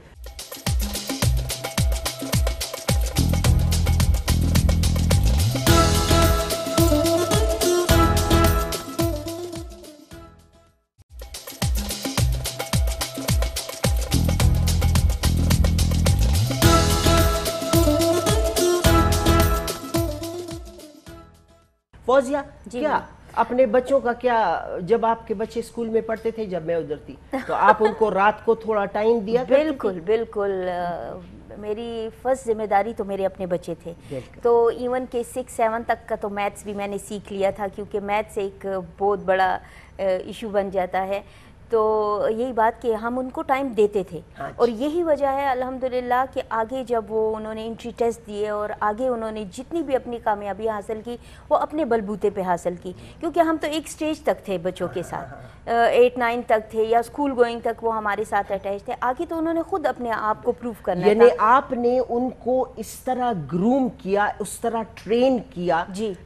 فوزیہ کیا اپنے بچوں کا کیا، جب آپ کے بچے اسکول میں پڑھتے تھے، جب میں ادھر تھی، تو آپ ان کو رات کو تھوڑا ٹائم دیا؟ بالکل بالکل، میری فرسٹ ذمہ داری تو میرے اپنے بچے تھے. تو ایون کہ 6-7 تک کا تو میتھس بھی میں نے سیکھ لیا تھا، کیونکہ میتھس ایک بہت بڑا ایشو بن جاتا ہے. تو یہی بات کہ ہم ان کو ٹائم دیتے تھے، اور یہی وجہ ہے الحمدللہ کہ آگے جب وہ انہوں نے انٹری ٹیسٹ دیے اور آگے انہوں نے جتنی بھی اپنی کامیابیاں حاصل کی وہ اپنے بلبوتے پہ حاصل کی. کیونکہ ہم تو ایک سٹیج تک تھے بچوں کے ساتھ، 8-9 تک تھے یا اسکول گوئنگ تک وہ ہمارے ساتھ اٹیچ تھے. آگے تو انہوں نے خود اپنے آپ کو پروف کرنا تھا. یعنی آپ نے ان کو اس طرح گروم کیا، اس طرح ٹرین کیا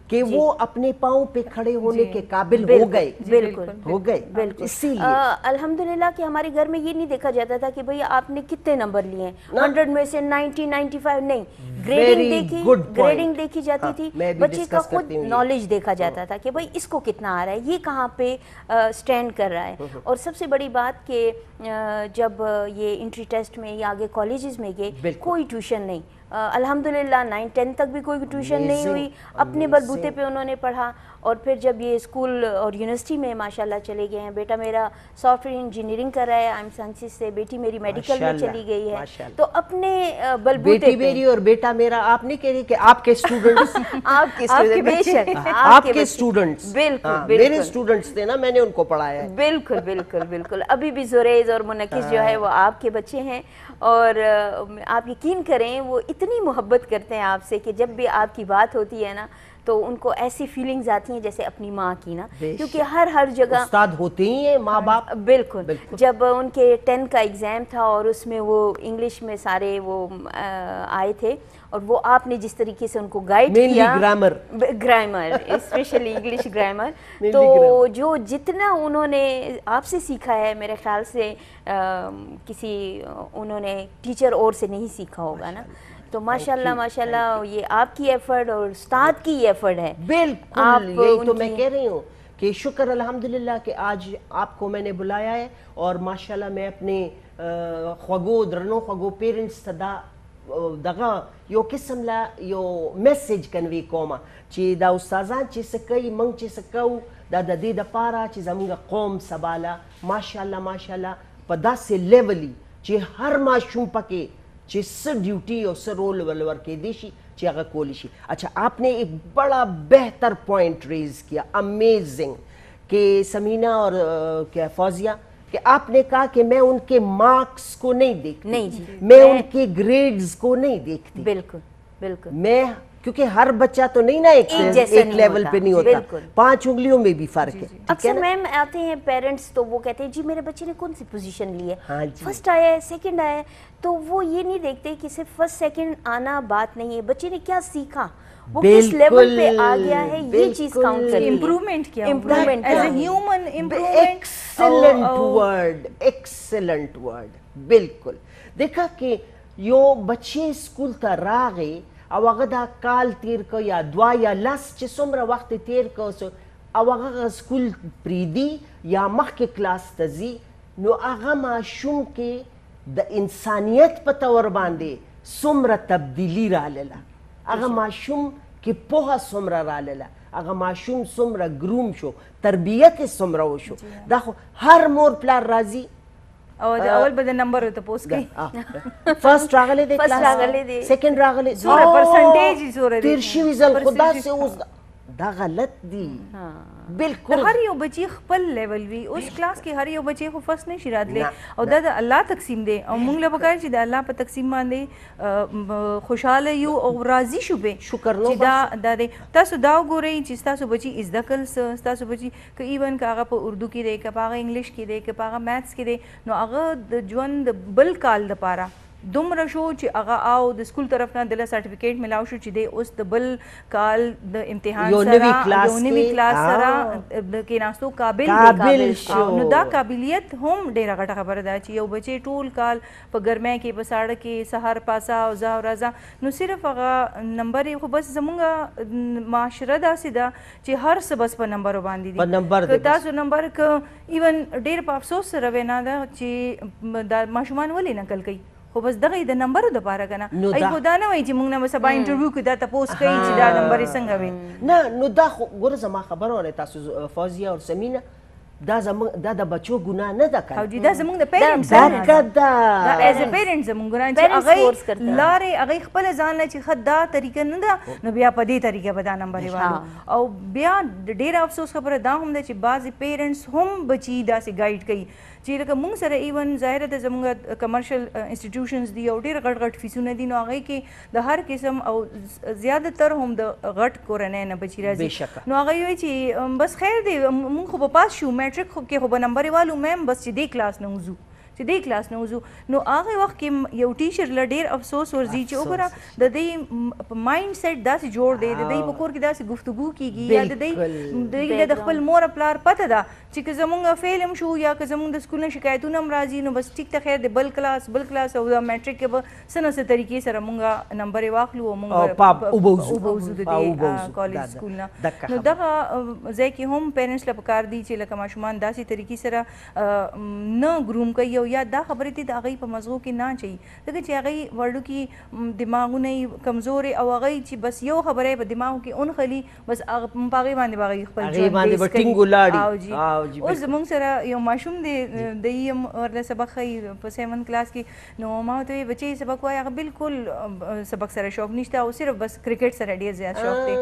کہ وہ اپنے پاؤں پہ کھڑے ہونے کے قابل ہو گئے. بالکل ہو گئے. بالکل. اسی لیے الحمدللہ کہ ہمارے گھر میں یہ نہیں دیکھا جاتا تھا کہ بھئی آپ نے کتنے نمبر لیے ہیں، 100 میں سے 90-95 نہیں. گریڈنگ دیکھی جاتی تھی، بچے کا خود نالج دیکھا جاتا تھا کہ بھئی اس کو کتنا آ رہا ہے، یہ کہاں پہ سٹینڈ کر رہا ہے. اور سب سے بڑی بات کہ جب یہ انٹری ٹیسٹ میں یا آگے کالجز میں گئے، کوئی ٹیوشن نہیں. الحمدللہ 9-10 تک بھی کوئی ٹیوشن نہیں ہوئی، اپنے بلبوتے پہ انہوں نے پڑھا. اور پھر جب یہ اسکول اور یونیورسٹی میں ماشاءاللہ چلے گئے ہیں، بیٹا میرا سافٹ ویئر انجینئرنگ کر رہا ہے آئی ایم سائنسز سے، بیٹی میری میڈیکل میں چلی گئی ہے. تو اپنے بلبوتے پہ، بیٹی میری اور بیٹا میرا، آپ نہیں کہہ رہی کہ آپ کے اسٹوڈنٹس آپ کے بے شک آپ کے اسٹوڈنٹس، بالکل میرے اسٹوڈنٹس تھے نا، میں نے ان کو پڑھایا ہے. بالکل بالکل بالکل. ابھی بھی زریز اور منکش جو ہے وہ آپ کے بچے ہیں، اور آپ یقین کریں وہ اتنی محبت کرتے ہیں آپ سے کہ جب بھی آپ کی بات ہوتی ہے نا تو ان کو ایسی فیلنگز آتی ہیں جیسے اپنی ماں کی نا، کیونکہ ہر جگہ استاد ہوتے ہی ہیں ماں باپ. بالکل. جب ان کے 10 کا ایگزام تھا اور اس میں وہ انگلش میں سارے وہ آئے تھے، اور وہ آپ نے جس طریقے سے ان کو گائیڈ کیا، گرامر اسپیشلی انگلش گرامر، تو جو جتنا انہوں نے آپ سے سیکھا ہے میرے خیال سے کسی انہوں نے ٹیچر اور سے نہیں سیکھا ہوگا نا. تو ماشاءاللہ ماشاءاللہ یہ آپ کی ایفرٹ اور استاد کی ایفرٹ ہے. بالکل، یہی تو میں کہہ رہی ہوں کہ شکر الحمدللہ کہ آج آپ کو میں نے بلایا ہے، اور ماشاءاللہ میں اپنے خوگو درنو خوگو پیرنٹس تدا دغه یو قسم لا یو میسج کنوي کومه چې دا استادان چې څه کوي، موږ چې څه کوو دا د دې دپاره چې زموږ قوم سباله ماشاءالله ماشاءالله په داسې لیولي چې هر ماشوم پکې چې څه ډیوټي او څه رول ورکېدی شي چې هغه کولی شي. اچھا، آپ نے ایک بڑا بہتر پوائنٹ ریز کیا، امیزنگ، کہ سمینہ اور کیا فوزیہ، کہ آپ نے کہا کہ میں ان کے مارکس کو نہیں دیکھتی، میں ان کے گریڈز کو نہیں دیکھتی. بالکل بالکل. میں کیونکہ ہر بچہ تو نہیں نا ایک لیول پہ نہیں ہوتا، 5 انگلیوں میں بھی فرق ہے. اکثر میم آتے ہیں پیرنٹس تو وہ کہتے ہیں جی میرے بچے نے کون سی پوزیشن لی ہے، فرسٹ آیا ہے، سیکنڈ آیا ہے. تو وہ یہ نہیں دیکھتے کہ صرف فرسٹ سیکنڈ آنا بات نہیں ہے، بچے نے کیا سیکھا، وہ کس لیول پہ آ گیا ہے، یہ چیز کاؤنٹ کرتی ہے. امپروومنٹ کیا، امپروومنٹ ایز اے ہیومن امپروومنٹ. ایکسلنٹ ورڈ، ایکسلنٹ ورڈ. بالکل. دیکھا کہ یو بچے اسکول ته راغی او هغه دا کال تیر که یا 2 یا 10 چې څومره وخت تیر که او هغه اسکول پریدي یا مخکې کلاس ته ځي، نو هغه ماشوم کې د انسانیت په طور باندې څومره تبدیلي راغله، هغه ماشوم کې پوهه څومره راغله، هغه ماشوم څومره گروم شو، تربیت یې څومره وشو. دا خو هر مور پلار راځي او د اول به د نمبر ته پوس کوي، فرسٹ راغلی دی کلاس، سیکنڈ راغلی، سوره پرسنټیج یې سوره دی، تیر شوي ځل خو داسې اوس دا غلط دی. بالکل. هر یو بچی خپل لیول وي، اوس کلاس کې هر یو بچی خو فرست نشي راتلی، او دا د الله تقسیم دی، او موږ له پکار چې د الله په تقسیم باندې خوشاله یو او راضي شو به شکر نو چې دا دی. تاسو دا وګورئ چې تاسو بچی زده کړل، تاسو بچی که ایون که هغه په اردو کې دی، که په هغه انګلیش کې دی، که په هغه میتھس کې دی، نو هغه د ژوند بل کال دپاره دومره شو چې هغه او د سکول طرف نه دله سرټیفیکیټ ملاو شو چې دی اوس د بل کال د امتحان سره یو نوي کلاس سره د کېناستو قابل شو. نو دا قابلیت هم ډېره غټه خبره ده چې یو بچی ټول کال په ګرمۍ کې په ساړه کې سهار پاسه او زه او راځه، نو صرف هغه نمبر یې خو بس زمونږ معاشره داسې ده چې هر څه بس په نمبرو باندې دي. که تاسو نمبر که ایون ډېر په افسوس سره وینا ده چې دا ماشومان ولې نقل کوي، خو بس دغه د نمبرو دپاره که نو نه ای خو دا نه وایي چې موږ نه به سبا انټرویو کې دا تپوس کوي چې دا نمبر یې څنګه وي. نه نو دا خو ګوره زما خبره وره تاسو فوزیه او سمینه دا زموږ دا د بچو ګناه نه ده کنه. او جی دا زموږ د پیرنټس دا دا ایز ا پیرنټ زموږ ګناه چې هغه لارې هغه خپل ځان له چې خد دا طریقه نه ده نو بیا په دې طریقه به دا نمبر والو. او بیا ډېر افسوس خبره دا هم ده چې بعضې پیرنټس هم بچي داسې ګایډ کوي چې لکه موږ سره ایون ظاهره ده زموږ کمرشل انسټیټیوشنز دي او ډېر غټ غټ فیسونه دي نو هغې کې د هر قسم او زیاتره هم د غټ کورنۍ نه بچي راځي نو هغه وایي چې بس خیر دی موږ خو به پاس شو میټرک کې خو به نمبر یې والو میم بس چې دې کلاس نه وځو چې دې کلاس نه وځو. نو هغه وخت کې یو ټیچر له ډېر افسوس ورځي چې وګوره د دې مایند سیټ داسې جوړ دی د دې په کور کې داسې گفتگو کېږي یا د دې د خپل مور پلار پته ده چې که زمونږ فیل هم شو یا که زمونږ د سکول نه شکایتونه هم راځي نو بس ټیک ته خیر دی بل کلاس او د میټرک کې به څه نه څه طریقې سره مونږ نمبر یې واخلو او مونږ وبوځو د دې کالج سکول نه. نو دغه ځای کې هم پیرنټس له پکار دي چې لکه ماشومان داسې طریقې سره نه ګروم کوي او یا دا خبرې دي د هغوی په مزغو کې نه اچوي ځکه چې هغوی وړوکي دماغونه یې کمزورې او هغوی چې بس یو خبره یې په دماغو کې اونخلي بس په هغې باندې به هغوی خپل ژوند کوي. اوس زموږ سره یو ماشوم دی د یې هم ورله سبق ښیي په 7 کلاس کې نو ما ورته وایي بچی سبق وایي هغه بالکل سبق سره شوق نشته او صرف بس کرکټ سره ډېر زیات شوق دی.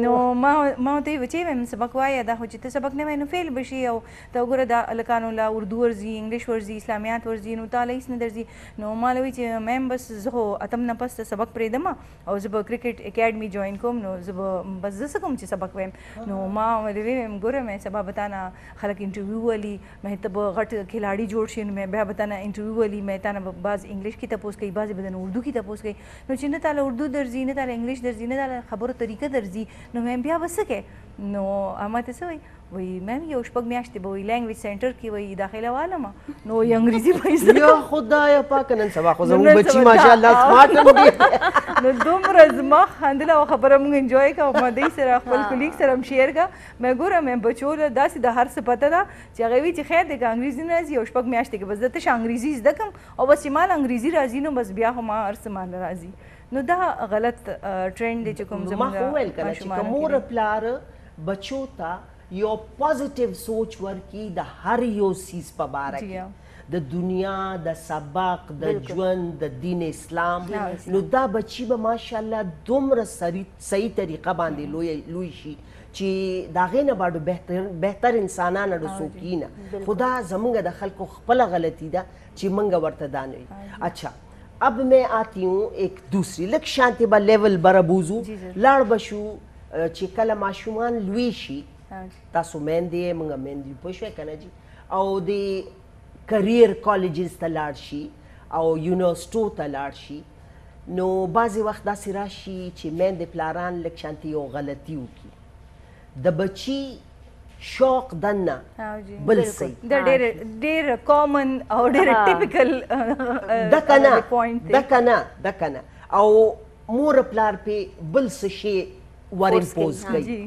نو ما ورته وایي بچی وایم سبق وایه دا خو چې ته سبق نه وایې نو فیل به شي او ته وګوره دا هلکانو له اردو ورځي انګلیش ورځي اسلامیات ورځي نو تا له هېڅ نه درځي. نو ما له وایي چې میم بس زه خو اتم نه پس ته سبق پرېږدم او زه به کرکټ اکیډمي جوین کوم نو زه به بس زه څه کوم چې سبق وایم. نو ما ورته ویم ګوره مې سبا به تا نه خلک انټرویو ولي مې ته به غټ کھلاړي جوړ شي نو مې بیا به تا نه انټرویو ولي مې تا نه به بعض انګلیش کې تپوس کوي بعضې به درنه اردو کې تپوس کوي نو چې نه تا له اردو درځي نه تا له انګلیش درځي نه تا له خبرو طریقه درځي نو مې بیا به څه کوې. نو ما ته څه وایي وایي میم یو شپږ میاشتې به وایي لینګویج سینټر کې وایي داخله والم نو وایي انګریزي به زده یا خدایه پاکه نن سبا خو زموږ بچي ماشاءالله سمارټ هم دي نو دومره زما خندله او خبره موږ انجوای کوو ما دې سره خپل کولیګ سره هم شیر کا مې ګوره مې بچو له داسې د هر څه پته ده چې هغې وایي چې خیر دی که انګریزي نه راځي یو شپږ میاشتې کې بس زه تشه انګریزي زده کړم او بس چې مال انګریزي راځي نو بس بیا خو ما هر څه مال راځي. نو دا غلط ټرینډ دی چې کوم زموږ ما خو ویل کنه چې که مور پلار بچو ته یو پازیټیو سوچ ورکړي د هر یو څیز په باره کې د دنیا د سبق د ژوند د دین اسلام نو دا بچي به ماشاءالله دومره صحیح طریقه باندې لوی شي چې د هغې نه به بهتر انسانان رسوکي نه خو دا زموږ د خلکو خپله غلطي ده چې موږ ورته دا نه وي. اچھا اب میں آتی ہوں ایک دوسری لک شانتی با لیول برا بوزو لاړ بشو چې کله ماشومان لوی شي تاسو میندې موږ میندې پوه شوې که نه جي او د کریر کالجز ته لاړ شي او یونیورسټو ته لاړ شي نو بعضې وخت داسې راشي چې میندې پلاران لږ شانتې یو غلطي وکړي د بچي شوق دننه بل څه دا ډېر کامن او ډېر ټیپیکل ده که نه او مور پلار پې بل څه شی ور امپوز کوي.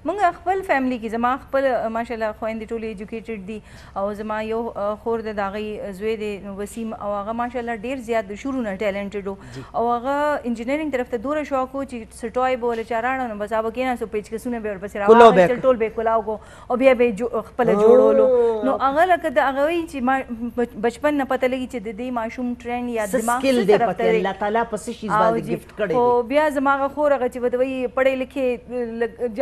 مونږ خپل فیملی کې زما خپل ماشاءالله خویندې ټولې ایجوکیټډ دي او زما یو خور د هغې زوی دی وسیم او هغه ماشاءالله ډېر زیات د شروع نه ټیلنټډ و او هغه انجینرینګ طرف ته دومره شوق و چې سټوای به ورله چا راوړه نو بس هغه به کېناستو پیچکسونه به ورپسې راواخیستل ټول به یې کلاو کو او بیا به یې خپله جوړولو نو هغه لکه د هغه وایي چې ما بچپن نه پته لګي چې د دې ماشوم ټرینډ یا دماغ څه طرف ته دی الله تعالی په څه شي باندې ګفټ کړی خو بیا زما هغه خور هغه چې ورته وایي پړې لیکې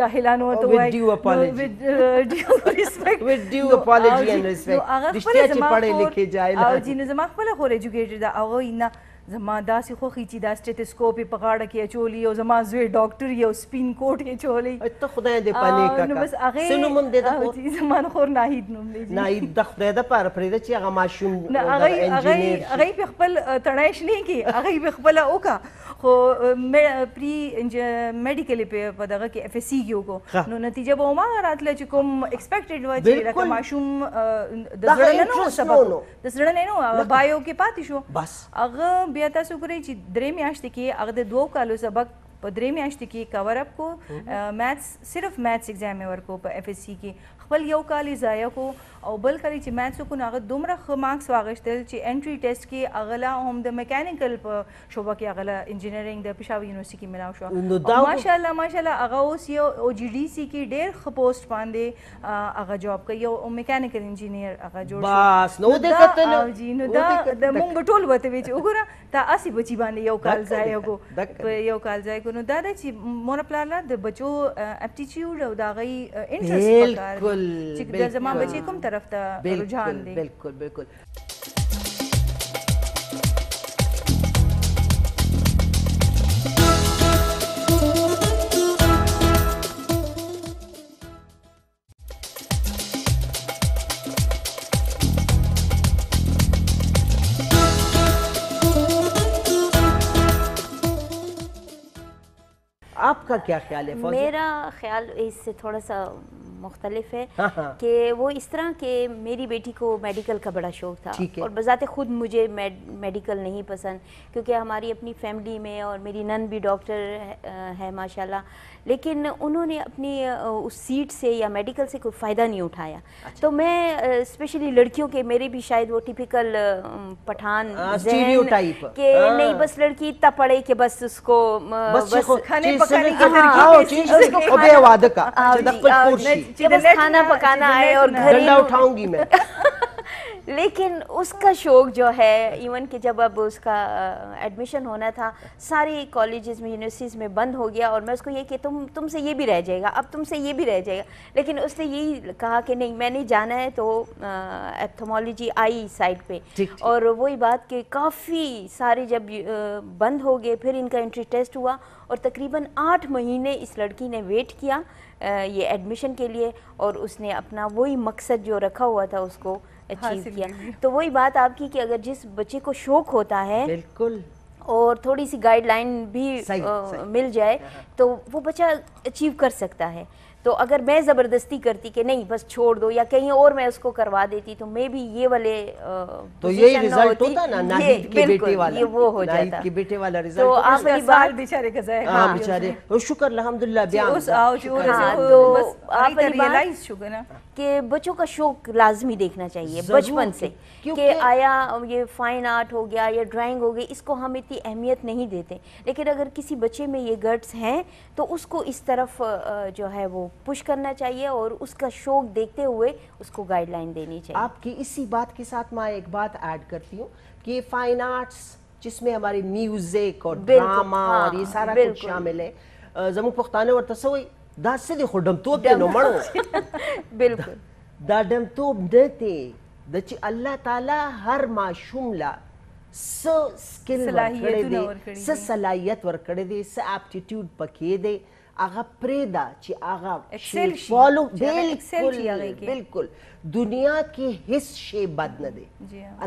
جاهلانو with due apology with due respect with due apology and respect رښتیا چې پړې لیکې جاهل او چې نو زما خپله خور ایجوکیټډ ده هغه نه زما داسې خوښي چې دا سټیتسکوپ یې په غاړه کې اچولی او زما زوی ډاکټر یې او سپین کوټ یې اچولی ته خدای دې پنې نو بس هغې څه نوم هم دی د خور زما خور ناهید نوم دی ناهید د خدای دپاره پرېږده چې هغه ماشوم هغې پې خپل تڼی شنې کړي هغې پې خپله وکړه خو پري میډیکل یې په دغه کې اف ایس سی کې وکړو نو نتیجه به هماغه راتله چې کوم ایکسپیکټډ وه چې لکه ماشوم د زړه نه و سبق د زړه نه و بایو کې پاتې شو بس هغه بیا تاسو ګورئ چې 3 میاشتې کې هغه د 2 کالو سبق په درې میاشتې کې کور اپ کو میتھس صرف میتھس ایگزام یې ورکو په اف ایس سی کې خپل یو کال یې ضایع کو او بل کال چې میتھس وکړو نو هغه دومره ښه مارکس واخیستل چې انټري ټیسټ کې هغه لا هم د میکانیکل په شعبه کې هغه لا انجینرینګ د پېښور یونیورسټي کې ملاو شو ماشاءالله هغه اوس یو او جی ډي سی کې ډېر ښه پوسټ باندې هغه جاب کوي او میکانیکل انجینیر هغه جوړ بس نو دې کتل جی نو دا د مونږ ټول وته وی چې وګوره تا اسی بچی باندې یو کال ځای کو په یو کال ځای کو نو دا چې مور پلاله د بچو اپټیټیوډ او دا غي انټرست پکار چې د زما بچی کوم طرف ته رجحان دی بالکل بالکل آپ کا کیا خیال ہے فوزی؟ میرا خیال اس سے تھوڑا سا مختلف ہے کہ وہ اس طرح کہ میری بیٹی کو میڈیکل کا بڑا شوق تھا اور بذات خود مجھے میڈیکل نہیں پسند کیونکہ ہماری اپنی فیملی میں اور میری نن بھی ڈاکٹر ہے ماشاءاللہ لیکن انہوں نے اپنی اس سیٹ سے یا میڈیکل سے کوئی فائدہ نہیں اٹھایا تو میں اسپیشلی لڑکیوں کے میرے بھی شاید وہ ٹپیکل پٹھان ذہن کہ نہیں بس لڑکی اتنا پڑھے کہ بس اس کو بس کھانے پکانے کھانا پکانا ہے اور گھر اٹھاؤں گی میں لیکن اس کا شوق جو ہے ایون کہ جب اب اس کا ایڈمیشن ہونا تھا ساری کالجز میں یونیورسٹیز میں بند ہو گیا اور میں اس کو یہ کہ تم سے یہ بھی رہ جائے گا اب تم سے یہ بھی رہ جائے گا لیکن اس نے یہی کہا کہ نہیں میں نے جانا ہے تو ایپتھمالوجی آئی سائڈ پہ اور وہی بات کہ کافی سارے جب بند ہو گئے پھر ان کا انٹری ٹیسٹ ہوا اور تقریباً 8 مہینے اس لڑکی نے ویٹ کیا یہ ایڈمیشن کے لیے اور اس نے اپنا وہی مقصد جو رکھا ہوا تھا اس کو اچیو کیا تو وہی بات آپ کی کہ اگر جس بچے کو شوق ہوتا ہے بالکل اور تھوڑی سی گائیڈ لائن بھی مل جائے تو وہ بچہ اچیو کر سکتا ہے تو اگر میں زبردستی کرتی کہ نہیں بس چھوڑ دو یا کہیں اور میں اس کو کروا دیتی تو میں بھی یہ والے تو یہی رزلٹ ہوتا نا ناہید کی بیٹے والا یہ وہ ہو جاتا ناہید کی بیٹے والا رزلٹ تو آپ والی بات بیچارے کا ضائع ہاں بیچارے شکر الحمدللہ بیان اس آؤ جو تو بس آپ والی ریئلائز شکر نا کہ بچوں کا شوق لازمی دیکھنا چاہیے بچپن سے کہ آیا یہ فائن آرٹ ہو گیا یا ڈرائنگ ہو گئی اس کو ہم اتنی اہمیت نہیں دیتے لیکن اگر کسی بچے میں یہ گٹس ہیں تو اس کو اس طرف جو ہے وہ پش کرنا چاہیے اور اس کا شوق دیکھتے ہوئے اس کو گائیڈ لائن دینی چاہیے آپ کی اسی بات کے ساتھ میں ایک بات ایڈ کرتی ہوں کہ فائن آرٹس جس میں ہماری میوزک اور ڈراما اور یہ سارا کچھ شامل ہے زمون پختانه ورته سوی دا څه دي خو ډمتوب دی نو مړو بالکل دا ډمتوب نه دی د چې الله تعالی هر ماشوم لا څه سکل ورکړی دی څه صلاحیت ورکړی دی څه اپټیټیوډ پکې دی هغه پرېږده چې هغه فالو بالکل دنیا کې هیڅ شی بد نه دی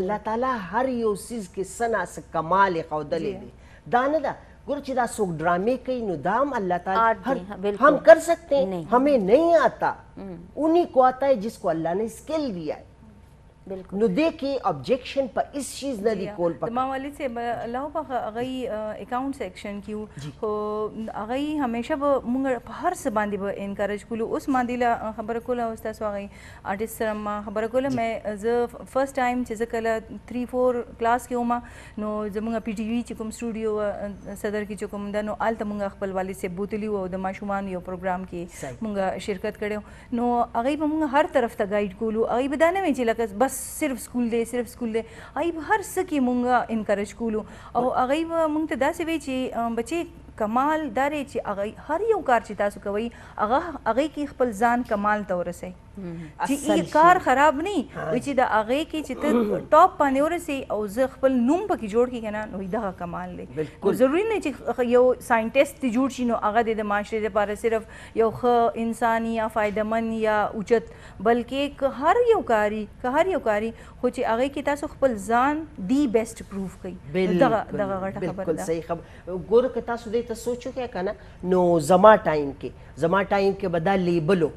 الله تعالی هر یو څیز کې څه نه څه کمال یې ښودلی دی دا نه ده ګوره چې دا څوک ډرامې کوي نو دا هم اللہ تعالی ہم کر سکتے ہیں ہمیں نہیں آتا انہی کو آتا ہے جس کو اللہ نے اسکل دیا ہے نو دیکھیں آبجیکشن پر اس چیز نہ دی کول پکا ما والد سے اللہ پاک اغی اکاؤنٹ سیکشن کیو خو اغی ہمیشہ مونږ په هر څه باندې به انکریج کولو اوس باندې لا خبره کوله استاد اغی آرټیست سره ما خبره کوله مې ز فرست ټایم چې زکله 3-4 کلاس کې ومه نو زمونږ پی ټی وی چې کوم سټوډیو صدر کې چې کوم دنو آلته مونږ خپل والد سے بوتلی او د ماشومان یو پروګرام کې مونږ شرکت کړو نو اغی به مونږ هر طرف ته گایډ کولو اغی به دا نه وی چې لکه بس صرف سکول دے آئی ہر سکی مونگا انکریج کولو او اغی مونگ ته داسې وی چې بچی کمال داري چې اغه هر یو کار چې تاسو کوي اغه کې خپل ځان کمال ته ورسئ چې ای کار خراب نه وي چې دا اغه کې چې ته ټاپ باندې ورسئ او زه خپل نوم پکې جوړ کی کنه نو دا کمال دی ضروري نه چې یو ساينټیست جوړ شي نو هغه د معاشره لپاره صرف یو ښه انساني یا فائدمن یا اوچت بلکې هر یو کاری خو چې هغه کې تاسو خپل ځان دی بیسٹ پروف کړئ دغه غټه خبره بالکل صحیح خبر ګوره که تاسو دې ته سوچو کې کنه نو زما ټایم کې بدا لیبلو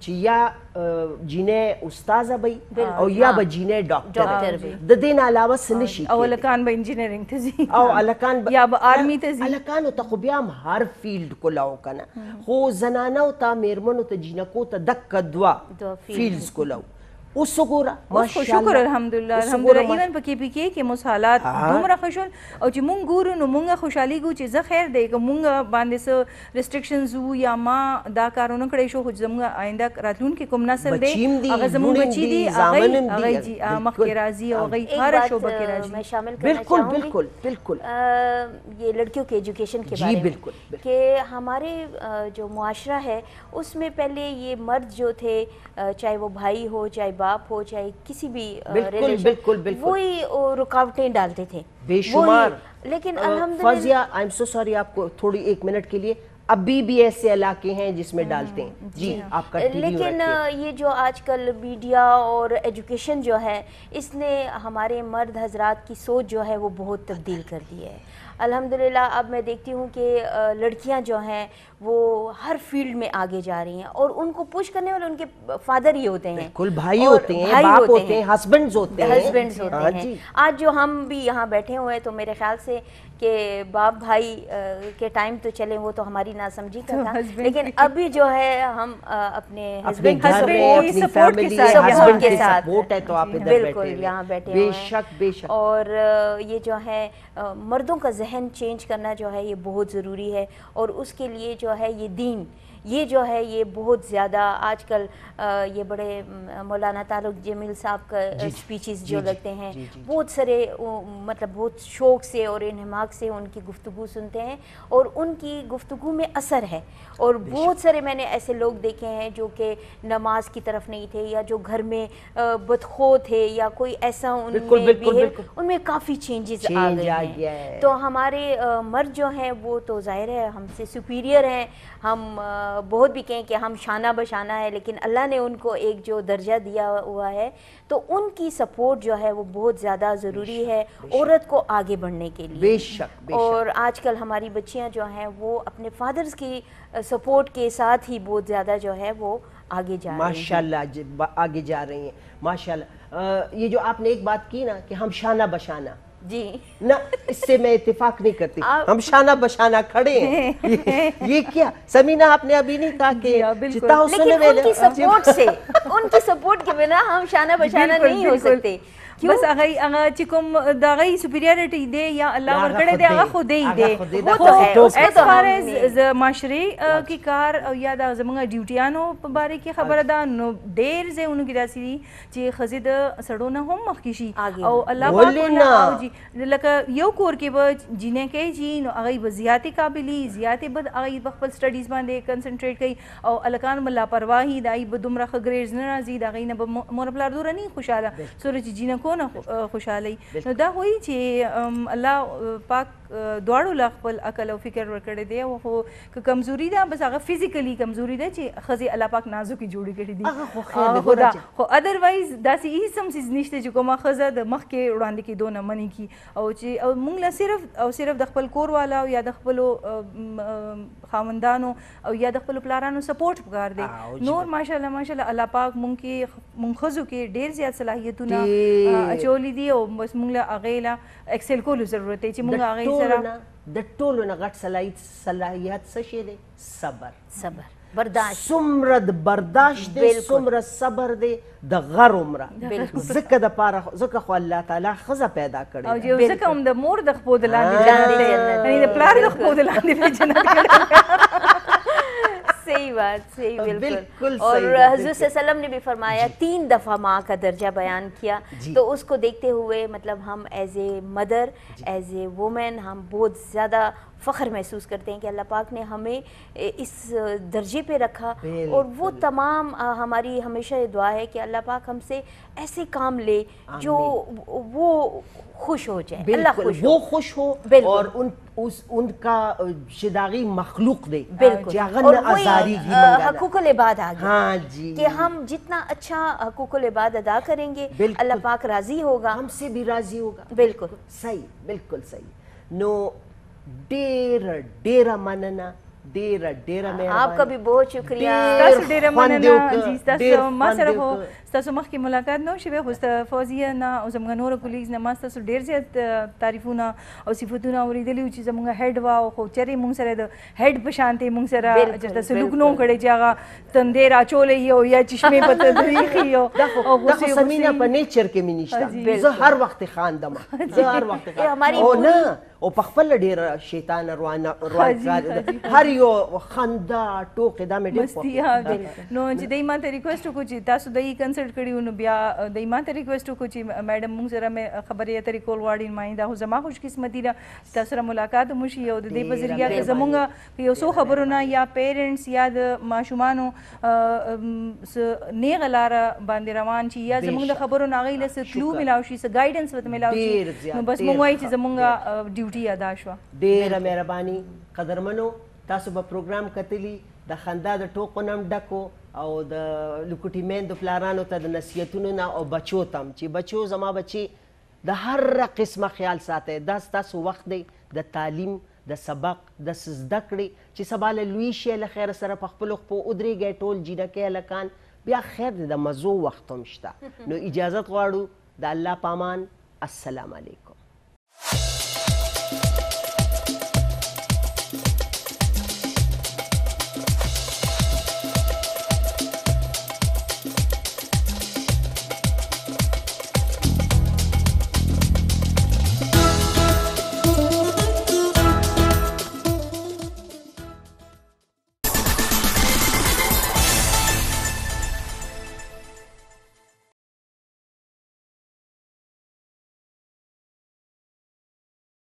چې یا جینې استاذه بی او یا به جینې ډاکټر بی، د دې نه علاوه څه نشي او الکان به انجینرینګ ته ځي او الکان یا به آرمی ته ځي. الکانو ته خو بیا هم هر فیلډ کولاو کنه، خو زنانو ته میرمنو ته جینکو ته دک دوا فیلډز کولاو. اوس وګوره ماشاءالله شکر الحمدلله الحمدلله ایون په کې پی کې کې موږ حالات دومره خوشول او چې مونږ ګورو نو مونږ خوشحالي ګو چې زه خیر دی که مونږ باندې څه ریسټریکشنز وو یا ما دا کارونه کړی شو خو زموږ آینده راتلونکي کوم نسل دی هغه زموږ بچي دي هغه مخکې راځي او هغه هر شعبه کې راځي. میں شامل کرنا چاہوں گی بالکل بالکل یہ لڑکیوں کے ایجوکیشن کے بارے میں کہ ہمارے جو معاشرہ ہے اس میں پہلے یہ مرد جو تھے چاہے وہ بھائی ہو چاہے باپ ہو چاہے کسی بھی ریلیشن وہی رکاوٹیں ڈالتے تھے بے شمار. لیکن الحمدللہ فاضیہ آئی ایم سو سوری آپ کو تھوڑی ایک منٹ کے لیے ابھی بھی ایسے علاقے ہیں جس میں ڈالتے ہیں جی آپ کا لیکن یہ جو آج کل میڈیا اور ایجوکیشن جو ہے اس نے ہمارے مرد حضرات کی سوچ جو ہے وہ بہت تبدیل کر دی ہے الحمدللہ. اب میں دیکھتی ہوں کہ لڑکیاں جو ہیں وہ ہر فیلڈ میں آگے جا رہی ہیں اور ان کو پش کرنے والے ان کے فادر ہی ہوتے ہیں, بالکل بھائی ہوتے ہیں, باپ ہوتے ہیں, ہسبینڈز ہوتے ہیں. آج جو ہم بھی یہاں بیٹھے ہوئے تو میرے خیال سے کہ باپ بھائی کے ٹائم تو چلے وہ تو ہماری ناسمجھی کا تھا, لیکن ابھی جو ہے ہم اپنے ہسبینڈ کی سپورٹ کے ساتھ بالکل یہاں بیٹھے ہوئے ہیں. اور یہ جو ہے مردوں کا ذہن چینج کرنا جو ہے یہ بہت ضروری ہے, اور اس کے لیے جو ہے یہ دین یہ جو ہے یہ بہت زیادہ آج کل یہ بڑے مولانا طارق جمیل صاحب کا اسپیچز جو لگتے ہیں بہت سارے مطلب بہت شوق سے اور انہماک سے ان کی گفتگو سنتے ہیں, اور ان کی گفتگو میں اثر ہے. اور بہت سارے میں نے ایسے لوگ دیکھے ہیں جو کہ نماز کی طرف نہیں تھے یا جو گھر میں بدخو تھے یا کوئی ایسا ان میں کافی چینجز آ گئے ہیں. تو ہمارے مرد جو ہیں وہ تو ظاہر ہے ہم سے سپیریئر ہیں, ہم بہت بھی کہیں کہ ہم شانہ بشانہ ہے, لیکن اللہ نے ان کو ایک جو درجہ دیا ہوا ہے تو ان کی سپورٹ جو ہے وہ بہت زیادہ ضروری ہے عورت کو آگے بڑھنے کے لیے. بے شک. اور آج کل ہماری بچیاں جو ہیں وہ اپنے فادرز کی سپورٹ کے ساتھ ہی بہت زیادہ جو ہے وہ آگے جا رہی ہیں. ماشاءاللہ آگے جا رہی ہیں ماشاءاللہ. یہ جو آپ نے ایک بات کی نا کہ ہم شانہ بشانہ, جی نہ اس سے میں اتفاق نہیں کرتی, ہم شانہ بشانہ کھڑے ہیں. یہ کیا سمینہ آپ نے ابھی نہیں کہا کہ لیکن ان کی سپورٹ سے ان کی سپورٹ کے بنا ہم شانہ بشانہ نہیں ہو سکتے. بس هغه چې کوم د هغه سپیریارټي دی یا الله ورکړی دی هغه خو دی ایز فار ایز معاشري کی کار او یا د زموږ ډیوټیانو په باره کې خبره ده, نو ډېر ځایونو کې داسې دي چې ښځې د سړو نه هم مخکې شي او الله پاک لکه یو کور کې به جینۍ کوي جي نو هغې به زیاتې قابلي زیاتې به هغې به خپل سټډیز باندې کنسنټریټ کوي او هلکان به لاپرواهي د هغې به دومره ښه ګریډز نه راځي د هغې نه به مور پلار دوره نه خوشحاله څومره چې جینکو خوشحالی. نو دا ہوئی چې الله پاک دواړو لا خپل عقل او فکر ورکړی دی, او خو کمزوري ده بس هغه فزیکلی کمزوري ده چې ښځې الله پاک نازکې جوړې کړي دي, خو ادروایز داسې هیڅ هم څیز نشته چې کومه ښځه د مخکې وړاندې کېدو نه منې کي او چې موږ له صرف او صرف د خپل کور والا یا د خپلو خاوندانو او یا د خپلو پلارانو سپورټ پکار دی. نور ماشاءالله ماشاءالله الله پاک موږ ښځو کې ډېر زیات صلاحیتونه اچولی دی او بس موږ له هغې له ایکسل کولو ضرورت دی چې موږ هغې د ټولو نه غټ صلاحیت څه شی دی؟ صبر, برداشت. څومره د برداشت دی, څومره صبر دی د غر عمره. ځکه دپاره ځکه خو الله تعالی ښځه پیدا کړې او ځکه هم د مور د خپو د لاندې یعنې د پلار د خپو د لاندې جنت کړی. صحیح بات, صحیح بالکل. اور حضرت صلی اللہ علیہ وسلم نے بھی فرمایا 3 دفعہ ماں کا درجہ بیان کیا, تو اس کو دیکھتے ہوئے مطلب ہم ایز اے مدر ایز اے وومن ہم بہت زیادہ فخر محسوس کرتے ہیں کہ اللہ پاک نے ہمیں اس درجے پہ رکھا. اور وہ تمام ہماری ہمیشہ یہ دعا ہے کہ اللہ پاک ہم سے ایسے کام لے جو وہ خوش ہو جائے, اللہ وہ خوش ہو اور ان کا شداغی مخلوق دے, بالکل. اور حقوق العباد آگے, ہاں جی, کہ ہم جتنا اچھا حقوق العباد ادا کریں گے اللہ پاک راضی ہوگا, ہم سے بھی راضی ہوگا. بالکل صحیح, بالکل صحیح. نو ډیره مننه ډیره ډیره مهرباني. آپ کا بھی بہت شکریہ. تاسو ډیره مننه. جی ډېر تاسو ما خوند سره یې خو وکړ. تاسو مخکې ملاقات نه شوی خو فوزیه نه او زموږ نورو کولیګز نه ما تاسو ډیر زیات تعریفونه او صفتونه اورېدلي چې زموږ هیډ وا خو چېرې موږ سره د هیډ په شانتې موږ سره چېرته سلوک نه کړی چې هغه تندې راچولی او یا چشمې په تدریخي او دا خو سمینا په نیچر کې مې نشته. زه هر وخت خاندم. زه هر وخت خاندم. او نه او په خپل ډیر شیطان روان هر یو خندا ټوکې دا مې ډېر مستي. نو چې دوی ما ته ریکویسټ وکړو چې تاسو دوی کنسلټ کړي نو بیا دوی ما ته ریکویسټ وکړو چې میډم موږ سره مې خبرې اترې کول غواړي نماینده خو زما خوش قسمتي ده چې تاسو سره ملاقات هم وشي او د دې په ذریعه که زموږ یو څو خبرونه یا پیرنټس یا د ماشومانو نیغه لاره باندې روان شي یا زموږ د خبرو نه هغوی له څه کلو میلاو شي څه ګایډنس ورته میلاو شي نو بس موږ وایو چې زموږ ډیوټي ادا شوه. ډېره مهرباني. قدرمنو تاسو به پروګرام کتلی د خندا د ټوکو نه هم ډکو او د لوکوټي میندو پلارانو ته د نصیحتونو نه او بچو ته هم چې بچو زما بچي د هر قسمه خیال ساتئ. دا ستاسو وخت دی د تعلیم د سبق د زده کړې چې سبا له لوی شي له خیر سره په خپلو خپو ودرېږئ ټول جینکۍ هلکان بیا خیر دی د مزو وخت هم شته. نو اجازت غواړو د الله په امان. السلام علیکم.